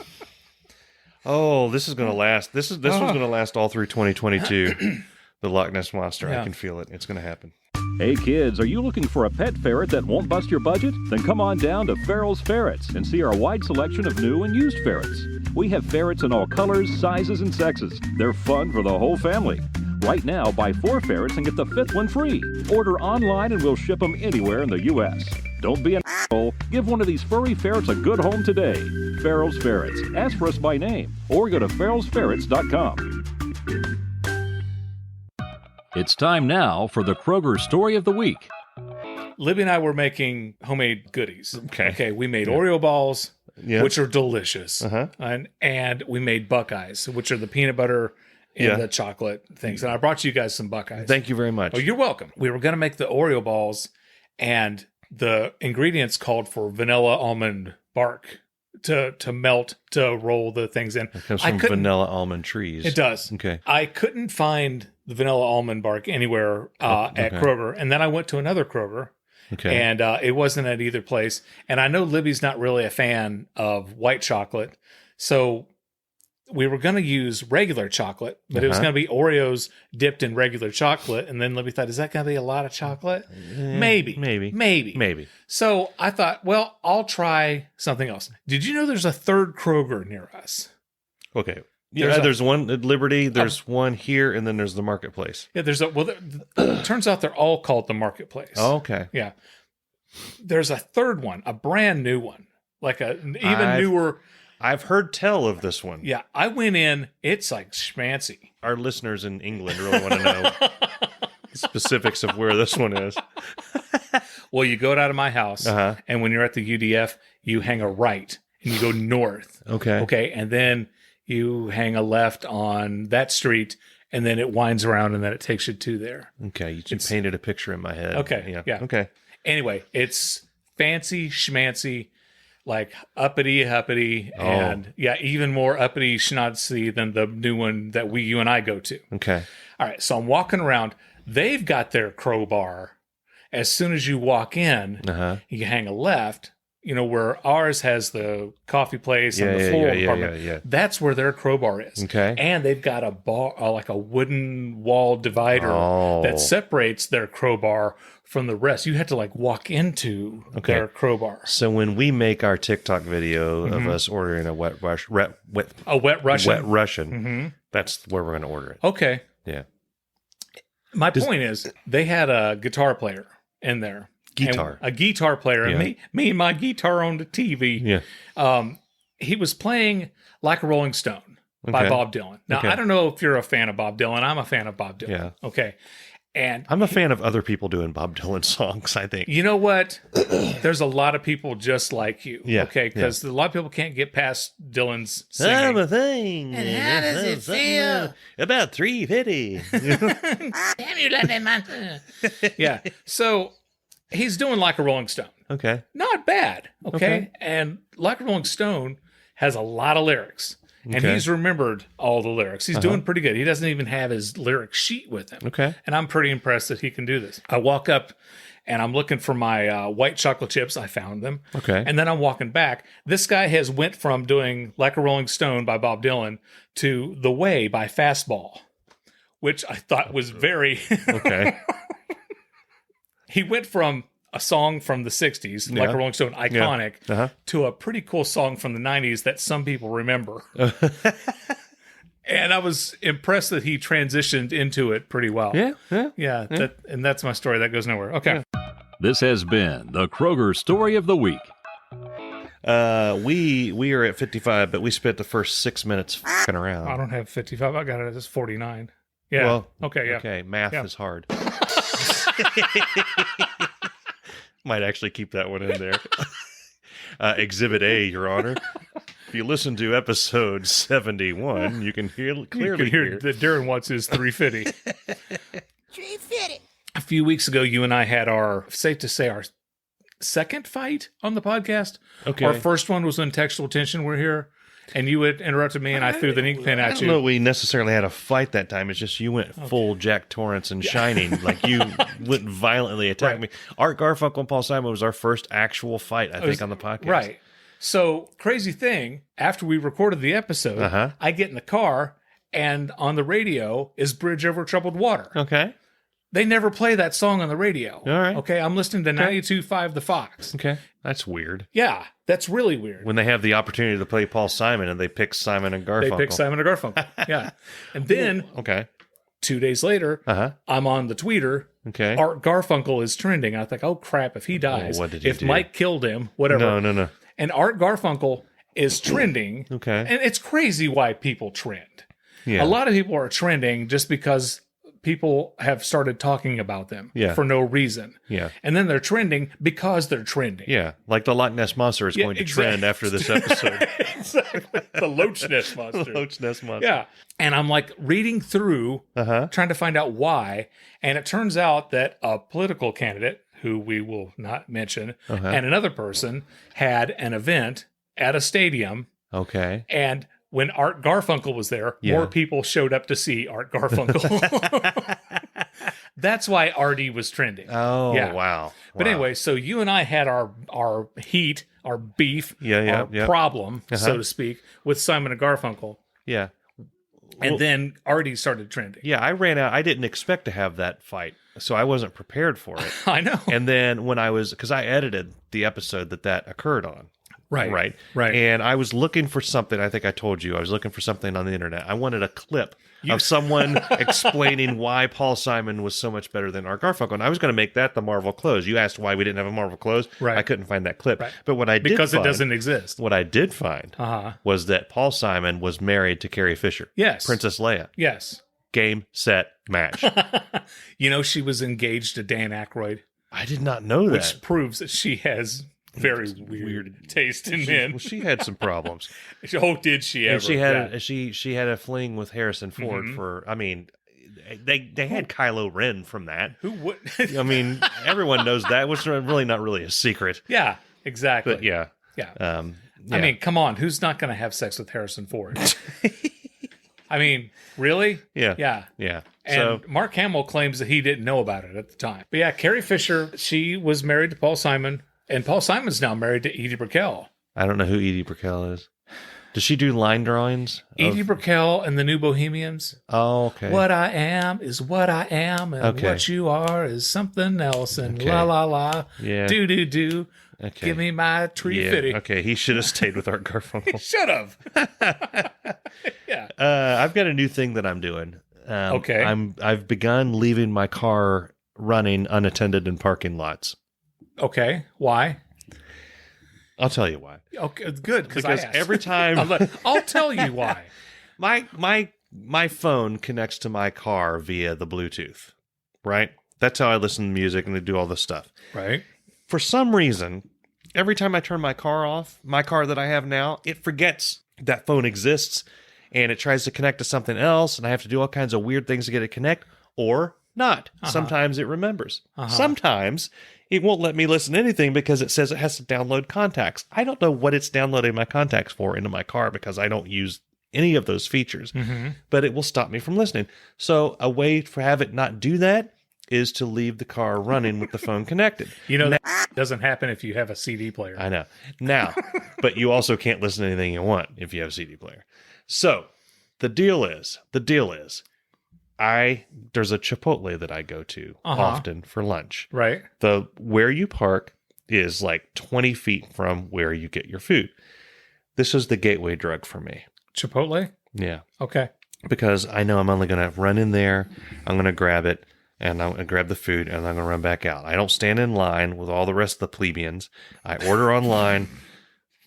Oh, this is going to last. This one's going to last all through 2022. The Loch Ness monster. I can feel it. It's going to happen. Hey kids, are you looking for a pet ferret that won't bust your budget? Then come on down to Farrell's Ferrets and see our wide selection of new and used ferrets. We have ferrets in all colors, sizes, and sexes. They're fun for the whole family. Right now, buy 4 ferrets and get the 5th one free. Order online and we'll ship them anywhere in the U.S. Don't be an asshole. Give one of these furry ferrets a good home today. Farrell's Ferrets. Ask for us by name or go to farrellsferrets.com. It's time now for the Kroger Story of the Week. Libby and I were making homemade goodies. Okay. We made Oreo balls, which are delicious. And we made Buckeyes, which are the peanut butter and the chocolate things. And I brought you guys some Buckeyes. Thank you very much. Oh, you're welcome. We were going to make the Oreo balls, and the ingredients called for vanilla almond bark to melt, to roll the things in. It comes from vanilla almond trees. It does. Okay. I couldn't find the vanilla almond bark anywhere at Kroger. And then I went to another Kroger. Okay. And it wasn't at either place. And I know Libby's not really a fan of white chocolate. So we were going to use regular chocolate, but it was going to be Oreos dipped in regular chocolate. And then Libby thought, is that going to be a lot of chocolate? Maybe. So I thought, well, I'll try something else. Did you know there's a third Kroger near us? Okay. Yeah, there's one at Liberty, there's one here, and then there's the Marketplace. Yeah, it turns out they're all called the Marketplace. Oh, okay. Yeah. There's a third one, a brand new one, like newer. I've heard tell of this one. Yeah, I went in. It's like schmancy. Our listeners in England really want to know the specifics of where this one is. Well, you go out of my house, and when you're at the UDF, you hang a right, and you go north. Okay, and then you hang a left on that street, and then it winds around, and then it takes you to there. Okay, you painted a picture in my head. Okay, yeah. Okay. Anyway, it's fancy schmancy, like uppity, and even more uppity schnauzy than the new one that you and I go to. Okay. All right, so I'm walking around. They've got their crowbar. As soon as you walk in, you hang a left. where ours has the coffee place and the floral department. That's where their crowbar is. Okay. And they've got a bar, like a wooden wall divider that separates their crowbar from the rest. You have to like walk into their crowbar. So when we make our TikTok video of us ordering a wet Russian, that's where we're going to order it. Okay. Yeah. My point is, they had a guitar player in there. A guitar player. And me and my guitar on the TV. Yeah. He was playing Like a Rolling Stone by Bob Dylan. Now, I don't know if you're a fan of Bob Dylan. I'm a fan of Bob Dylan. Yeah. Okay. And I'm a fan of other people doing Bob Dylan songs, I think. You know what? There's a lot of people just like you. Yeah. Okay. Because a lot of people can't get past Dylan's singing. I'm a thing. And how does it feel? About 350. Damn you, let that man. Yeah. So he's doing Like a Rolling Stone. Okay. Not bad. Okay. And Like a Rolling Stone has a lot of lyrics. And he's remembered all the lyrics. He's doing pretty good. He doesn't even have his lyric sheet with him. Okay. And I'm pretty impressed that he can do this. I walk up and I'm looking for my white chocolate chips. I found them. Okay. And then I'm walking back. This guy has went from doing Like a Rolling Stone by Bob Dylan to The Way by Fastball, which I thought was very... Okay. He went from a song from the 60s, Like a Rolling Stone, iconic, to a pretty cool song from the 90s that some people remember. And I was impressed that he transitioned into it pretty well. Yeah. And that's my story. That goes nowhere. Okay. This has been the Kroger Story of the Week. We are at 55, but we spent the first 6 minutes f***ing around. I don't have 55. I got it as 49. Yeah. Well, okay. Yeah. Okay. Math is hard. Might actually keep that one in there. Exhibit A, Your Honor. If you listen to episode 71, you can clearly hear that Darren wants his 350. 350. A few weeks ago, you and I had our second fight on the podcast. Okay. Our first one was when Textual Tension were here, and you had interrupted me, and I threw the ink pen at you. I don't know we necessarily had a fight that time. It's just you went full Jack Torrance and Shining. Like you went violently attack me. Art Garfunkel and Paul Simon was our first actual fight, I think, on the podcast. Right. So, crazy thing, after we recorded the episode, I get in the car, and on the radio is Bridge Over Troubled Water. Okay. They never play that song on the radio. All right. Okay, I'm listening to 92.5 The Fox. Okay. That's weird. Yeah, that's really weird. When they have the opportunity to play Paul Simon and they pick Simon and Garfunkel. They pick Simon and Garfunkel. Yeah. And then 2 days later, I'm on the tweeter. Okay. Art Garfunkel is trending. I think, oh crap, if he dies, what did he do? Mike killed him, whatever. No. And Art Garfunkel is trending. Okay. And it's crazy why people trend. Yeah. A lot of people are trending just because people have started talking about them for no reason. Yeah. And then they're trending because they're trending. Yeah. Like the Loch Ness Monster is going to trend after this episode. Exactly. The Loch Ness Monster. The Loch Ness Monster. Yeah. And I'm like reading through, trying to find out why. And it turns out that a political candidate, who we will not mention, and another person had an event at a stadium. Okay. And when Art Garfunkel was there, more people showed up to see Art Garfunkel. That's why Artie was trending. Oh, yeah. Wow. But anyway, so you and I had our heat, our beef, our problem, so to speak, with Simon and Garfunkel. Yeah. And then Artie started trending. Yeah, I ran out. I didn't expect to have that fight, so I wasn't prepared for it. I know. And then when because I edited the episode that occurred on. Right. And I was looking for something. I think I told you I was looking for something on the internet. I wanted a clip of someone explaining why Paul Simon was so much better than Art Garfunkel. And I was going to make that the Marvel close. You asked why we didn't have a Marvel close. Right. I couldn't find that clip. Right. But what I did because it doesn't exist. What I did find was that Paul Simon was married to Carrie Fisher. Yes. Princess Leia. Yes. Game, set, match. You know, she was engaged to Dan Aykroyd. I did not know that. Which proves that she has very weird taste in men. Well, she had some problems. Oh, did she ever? And she had a fling with Harrison Ford for. I mean, they had Kylo Ren from that. Who would? I mean, everyone knows that. It was really not really a secret. Yeah, exactly. But yeah. I mean, come on, who's not going to have sex with Harrison Ford? I mean, really? Yeah. And Mark Hamill claims that he didn't know about it at the time. But yeah, Carrie Fisher, she was married to Paul Simon And Paul Simon's now married to Edie Brickell. I don't know who Edie Brickell is. Does she do line drawings? Edie Brickell and the New Bohemians. Oh, okay. What I am is what I am, and what you are is something else, and la la la, do do do. Okay. Give me my tree fitty. Okay, he should have stayed with Art Garfunkel. He should have. Yeah. I've got a new thing that I'm doing. Okay. I've begun leaving my car running unattended in parking lots. Okay. Why? I'll tell you why. Okay, good. Because every time I'll tell you why. My phone connects to my car via the Bluetooth, right? That's how I listen to music and do all this stuff. Right. For some reason, every time I turn my car off, my car that I have now, it forgets that phone exists and it tries to connect to something else, and I have to do all kinds of weird things to get it to connect or not. Sometimes it remembers. Sometimes it won't let me listen to anything because it says it has to download contacts. I don't know what it's downloading my contacts for into my car because I don't use any of those features, but it will stop me from listening. So a way to have it not do that is to leave the car running with the phone connected. You know, that doesn't happen if you have a CD player. I know. Now, but you also can't listen to anything you want if you have a CD player. So the deal is, there's a Chipotle that I go to often for lunch. Right. Where you park is like 20 feet from where you get your food. This is the gateway drug for me. Chipotle? Yeah. Okay. Because I know I'm only going to run in there, I'm going to grab it, and I'm going to grab the food, and I'm going to run back out. I don't stand in line with all the rest of the plebeians. I order online.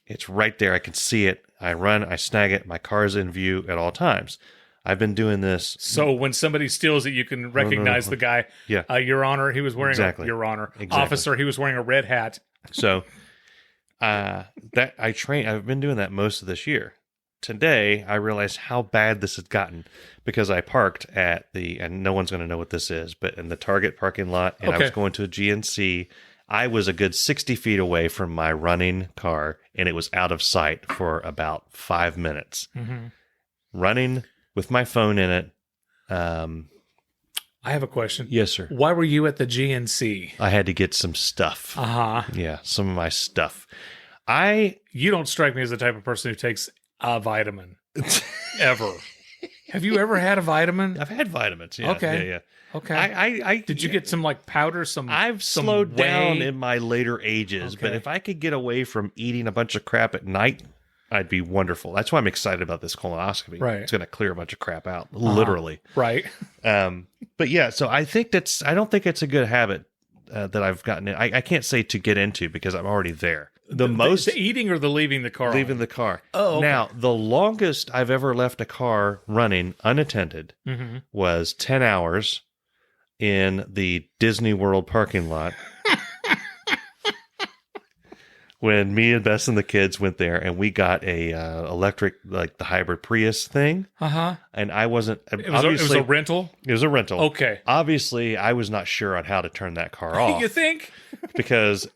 It's right there. I can see it. I run, I snag it. My car's in view at all times. I've been doing this. So when somebody steals it, you can recognize the guy. Yeah. Your Honor, he was wearing Your Honor. Exactly. Officer, he was wearing a red hat. So I've been doing that most of this year. Today, I realized how bad this had gotten because I parked and no one's going to know what this is, but in the Target parking lot, and I was going to a GNC. I was a good 60 feet away from my running car, and it was out of sight for about 5 minutes. Running with my phone in it. I have a question. Yes, sir. Why were you at the GNC? I had to get some stuff. Yeah, some of my stuff. You don't strike me as the type of person who takes a vitamin. Ever. Have you ever had a vitamin? I've had vitamins, yeah. Okay. Yeah. Okay. Did you get some like powder, I've slowed down in my later ages, but if I could get away from eating a bunch of crap at night, I'd be wonderful. That's why I'm excited about this colonoscopy. Right. It's going to clear a bunch of crap out, literally. Right. But yeah, so I don't think it's a good habit that I've gotten in. I can't say to get into because I'm already there. The eating or the leaving the car? Leaving the car. Oh, okay. Now, the longest I've ever left a car running unattended was 10 hours in the Disney World parking lot. When me and Bess and the kids went there, and we got a electric, like the hybrid Prius thing. And I wasn't. It was a rental? It was a rental. Okay. Obviously, I was not sure on how to turn that car off. You think? Because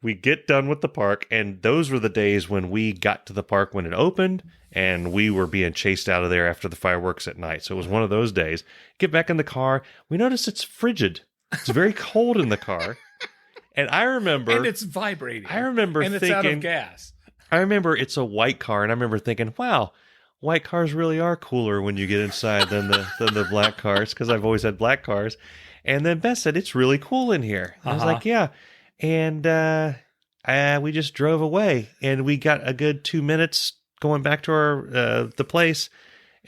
we get done with the park, and those were the days when we got to the park when it opened, and we were being chased out of there after the fireworks at night. So it was one of those days. Get back in the car. We notice it's frigid. It's very cold in the car. And I remember... And it's vibrating. And it's out of gas. I remember it's a white car, and I remember thinking, wow, white cars really are cooler when you get inside than the black cars, because I've always had black cars. And then Beth said, it's really cool in here. I was like, yeah. And we just drove away, and we got a good 2 minutes going back to the place.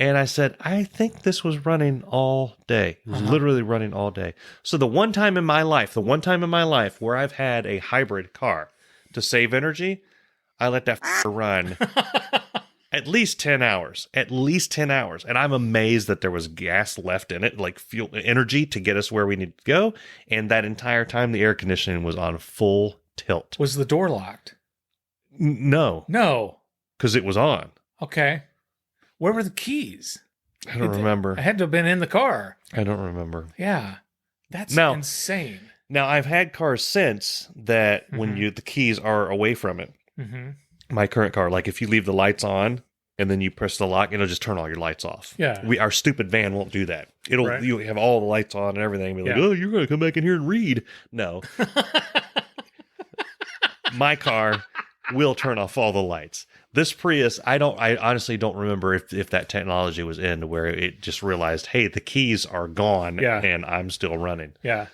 And I said, I think this was running all day. It was literally running all day. So the one time in my life where I've had a hybrid car to save energy, I let that run at least 10 hours. And I'm amazed that there was gas left in it, like fuel energy to get us where we need to go. And that entire time, the air conditioning was on full tilt. Was the door locked? No. Because it was on. Okay. Where were the keys? I don't remember. I had to have been in the car. I don't remember. Yeah. That's insane. Now, I've had cars since that when the keys are away from it. My current car, like if you leave the lights on and then you press the lock, it'll just turn all your lights off. Yeah. Our stupid van won't do that. You have all the lights on and everything. And be like, oh, you're going to come back in here and read. No. my car will turn off all the lights. This Prius, I honestly don't remember if that technology was in where it just realized, hey, the keys are gone and I'm still running. Yeah.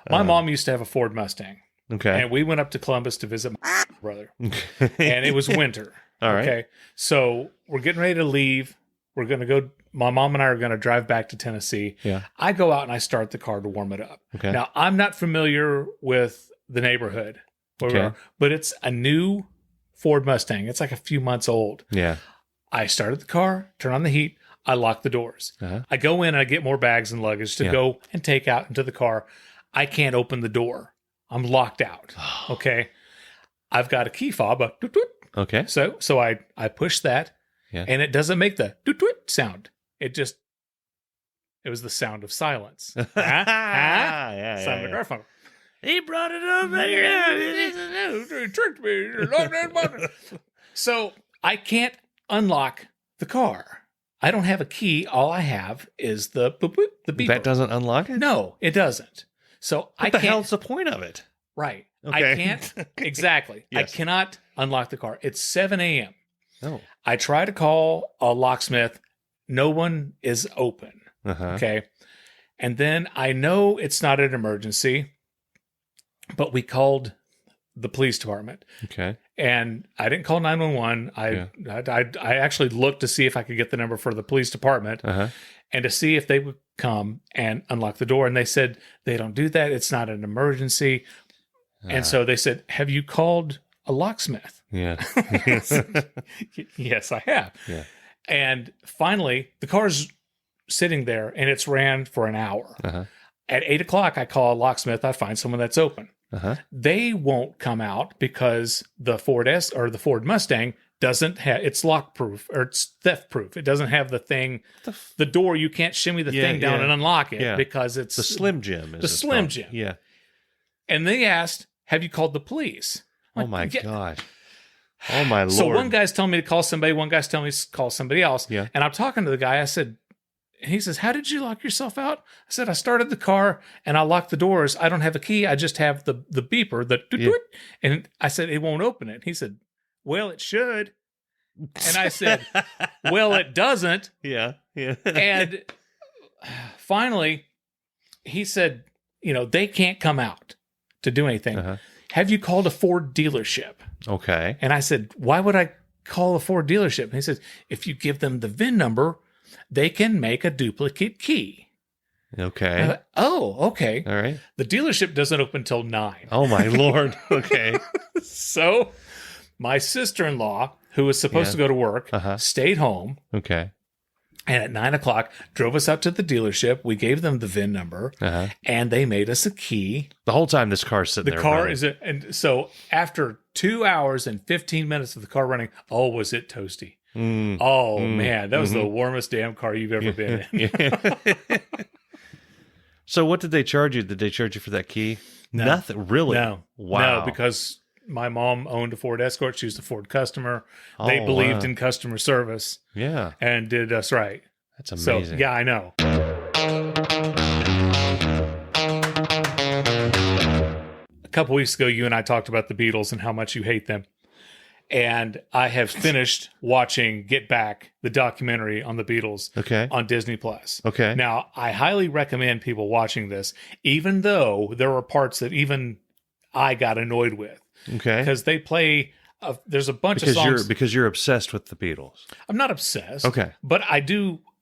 My mom used to have a Ford Mustang. Okay. And we went up to Columbus to visit my brother. And it was winter. All right. Okay. So we're getting ready to leave. We're going to go. My mom and I are going to drive back to Tennessee. Yeah. I go out and I start the car to warm it up. Okay. Now, I'm not familiar with the neighborhood, but it's a new Ford Mustang. It's like a few months old. Yeah. I started the car, turn on the heat. I lock the doors. I go in and I get more bags and luggage to go and take out into the car. I can't open the door. I'm locked out. Okay. I've got a key fob. Okay. So I push that and it doesn't make the doot sound. It was the sound of silence. Sound of the Garfunkel. He brought it up right here. He tricked me. So I can't unlock the car. I don't have a key. All I have is the beeper. That doesn't unlock it? No, it doesn't. So what the hell's the point of it? Right. Okay. I can't. Exactly. Yes. I cannot unlock the car. It's 7 a.m. Oh. I try to call a locksmith. No one is open. Okay. And then I know it's not an emergency, but we called the police department. Okay. And I didn't call 911. I actually looked to see if I could get the number for the police department and to see if they would come and unlock the door. And they said, they don't do that. It's not an emergency. And so they said, have you called a locksmith? Yeah. Yes, I have. Yeah. And finally, the car's sitting there and it's ran for an hour. At 8 o'clock, I call a locksmith. I find someone that's open. They won't come out because the Ford Mustang doesn't have, it's lock proof or it's theft proof. It doesn't have the thing, the door. You can't shimmy the thing down and unlock it because it's the Slim Jim. The Slim Jim. Yeah. And they asked, have you called the police? Oh my gosh. Oh my Lord. So one guy's telling me to call somebody, one guy's telling me to call somebody else. Yeah. And I'm talking to the guy. I said, and he says, how did you lock yourself out? I said, I started the car and I locked the doors. I don't have a key. I just have the beeper, and I said, it won't open it. He said, well, it should. And I said, well, it doesn't. Yeah. And finally, he said, they can't come out to do anything. Have you called a Ford dealership? Okay. And I said, why would I call a Ford dealership? And he says, if you give them the VIN number, they can make a duplicate key. Okay. I thought, oh, okay. All right. The dealership doesn't open till 9. Oh my Lord. Okay. So my sister-in-law, who was supposed to go to work, stayed home. Okay. And at 9 o'clock, drove us up to the dealership. We gave them the VIN number, and they made us a key. The whole time this car's sitting there. The car is, and so after 2 hours and 15 minutes of the car running, oh, was it toasty? Man, that was the warmest damn car you've ever been in. So what did they charge you? Did they charge you for that key? No. Nothing, really? No. Wow. No, because my mom owned a Ford Escort. She was a Ford customer. They believed in customer service. Yeah. And did us right. That's amazing. So, yeah, I know. A couple weeks ago, you and I talked about the Beatles and how much you hate them. And I have finished watching Get Back, the documentary on the Beatles on Disney Plus. Okay. Now, I highly recommend people watching this, even though there are parts that even I got annoyed with. Okay. Because they play, there's a bunch of songs. Because you're obsessed with the Beatles. I'm not obsessed. Okay. But I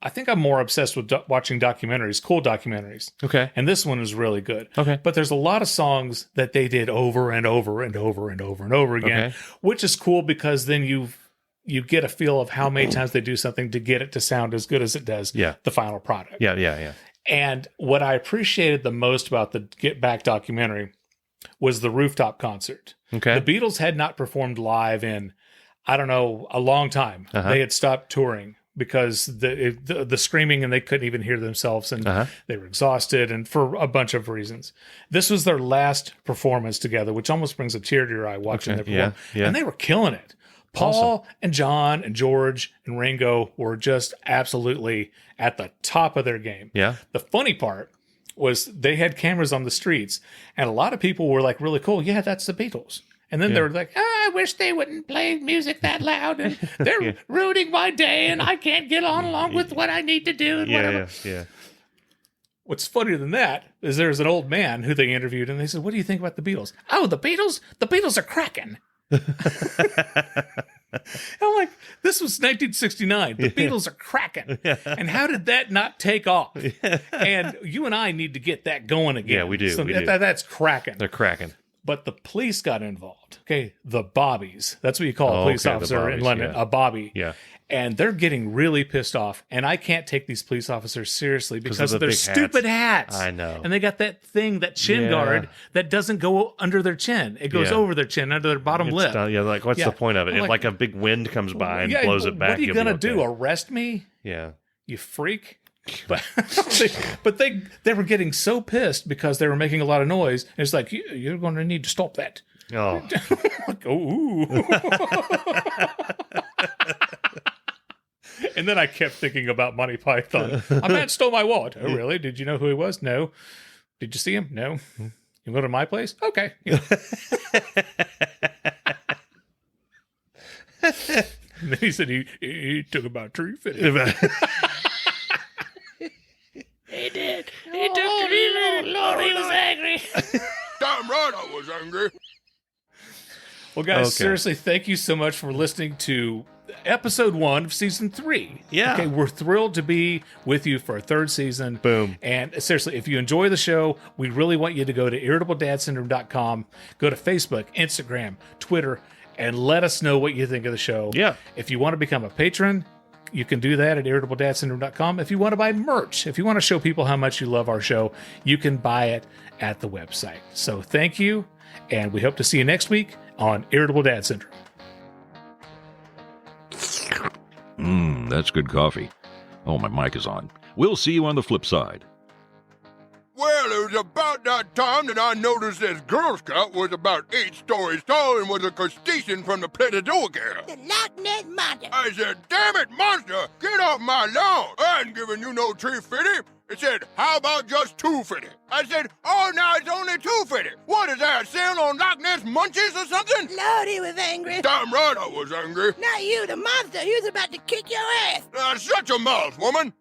think I'm more obsessed with watching documentaries, cool documentaries. Okay. And this one is really good. Okay. But there's a lot of songs that they did over and over and over and over and over again, which is cool because then you get a feel of how many times they do something to get it to sound as good as it does the final product. Yeah. And what I appreciated the most about the Get Back documentary was the rooftop concert. Okay. The Beatles had not performed live in, I don't know, a long time. They had stopped touring because the screaming and they couldn't even hear themselves and they were exhausted and for a bunch of reasons. This was their last performance together, which almost brings a tear to your eye watching them perform. Yeah. And they were killing it. Paul and John and George and Ringo were just absolutely at the top of their game. Yeah. The funny part was they had cameras on the streets and a lot of people were like, really cool. Yeah, that's the Beatles. And then they're like, I wish they wouldn't play music that loud. And they're ruining my day, and I can't get on along with what I need to do. And whatever. Yeah. What's funnier than that is there's an old man who they interviewed, and they said, what do you think about the Beatles? Oh, the Beatles? The Beatles are cracking. I'm like, this was 1969. The Beatles are cracking. And how did that not take off? And you and I need to get that going again. Yeah, we do. So that's cracking. They're cracking. But the police got involved. Okay, the bobbies. That's what you call a police officer in London, a bobby. Yeah. And they're getting really pissed off. And I can't take these police officers seriously because of their stupid hats. I know. And they got that thing, that chin guard, that doesn't go under their chin. It goes over their chin, under their bottom lip. Like, what's the point of it? Like a big wind comes by and blows it back. What are you going to do? Arrest me? Yeah. You freak? But they were getting so pissed because they were making a lot of noise. And it's like, you're going to need to stop that. Oh. Like, ooh. And then I kept thinking about Monty Python. A man stole my wallet. Oh, really? Did you know who he was? No. Did you see him? No. You go to my place? Okay. And then he said he took about tree fitting. He did. He took tree fitting. Lord, he was angry. Damn right I was angry. Well, guys, seriously, thank you so much for listening to episode 1 of season 3. Yeah. Okay, we're thrilled to be with you for a 3rd season. Boom. And seriously, if you enjoy the show, we really want you to go to irritabledadsyndrome.com, go to Facebook, Instagram, Twitter, and let us know what you think of the show. Yeah. If you want to become a patron, you can do that at irritabledadsyndrome.com. If you want to buy merch, if you want to show people how much you love our show, you can buy it at the website. So thank you, and we hope to see you next week on Irritable Dad Syndrome. That's good coffee. Oh, my mic is on. We'll see you on the flip side. Well, it was about that time that I noticed this Girl Scout was about 8 stories tall and was a crustacean from the Platadoa girl. The Loch Ness Monster. I said, damn it, monster, get off my lawn. I ain't giving you no 350. It said, how about just 250? I said, oh, now it's only 250. What is that, sale on Loch Ness munchies or something? Lord, he was angry. Damn right I was angry. Not you, the monster. He was about to kick your ass. Shut your mouth, woman.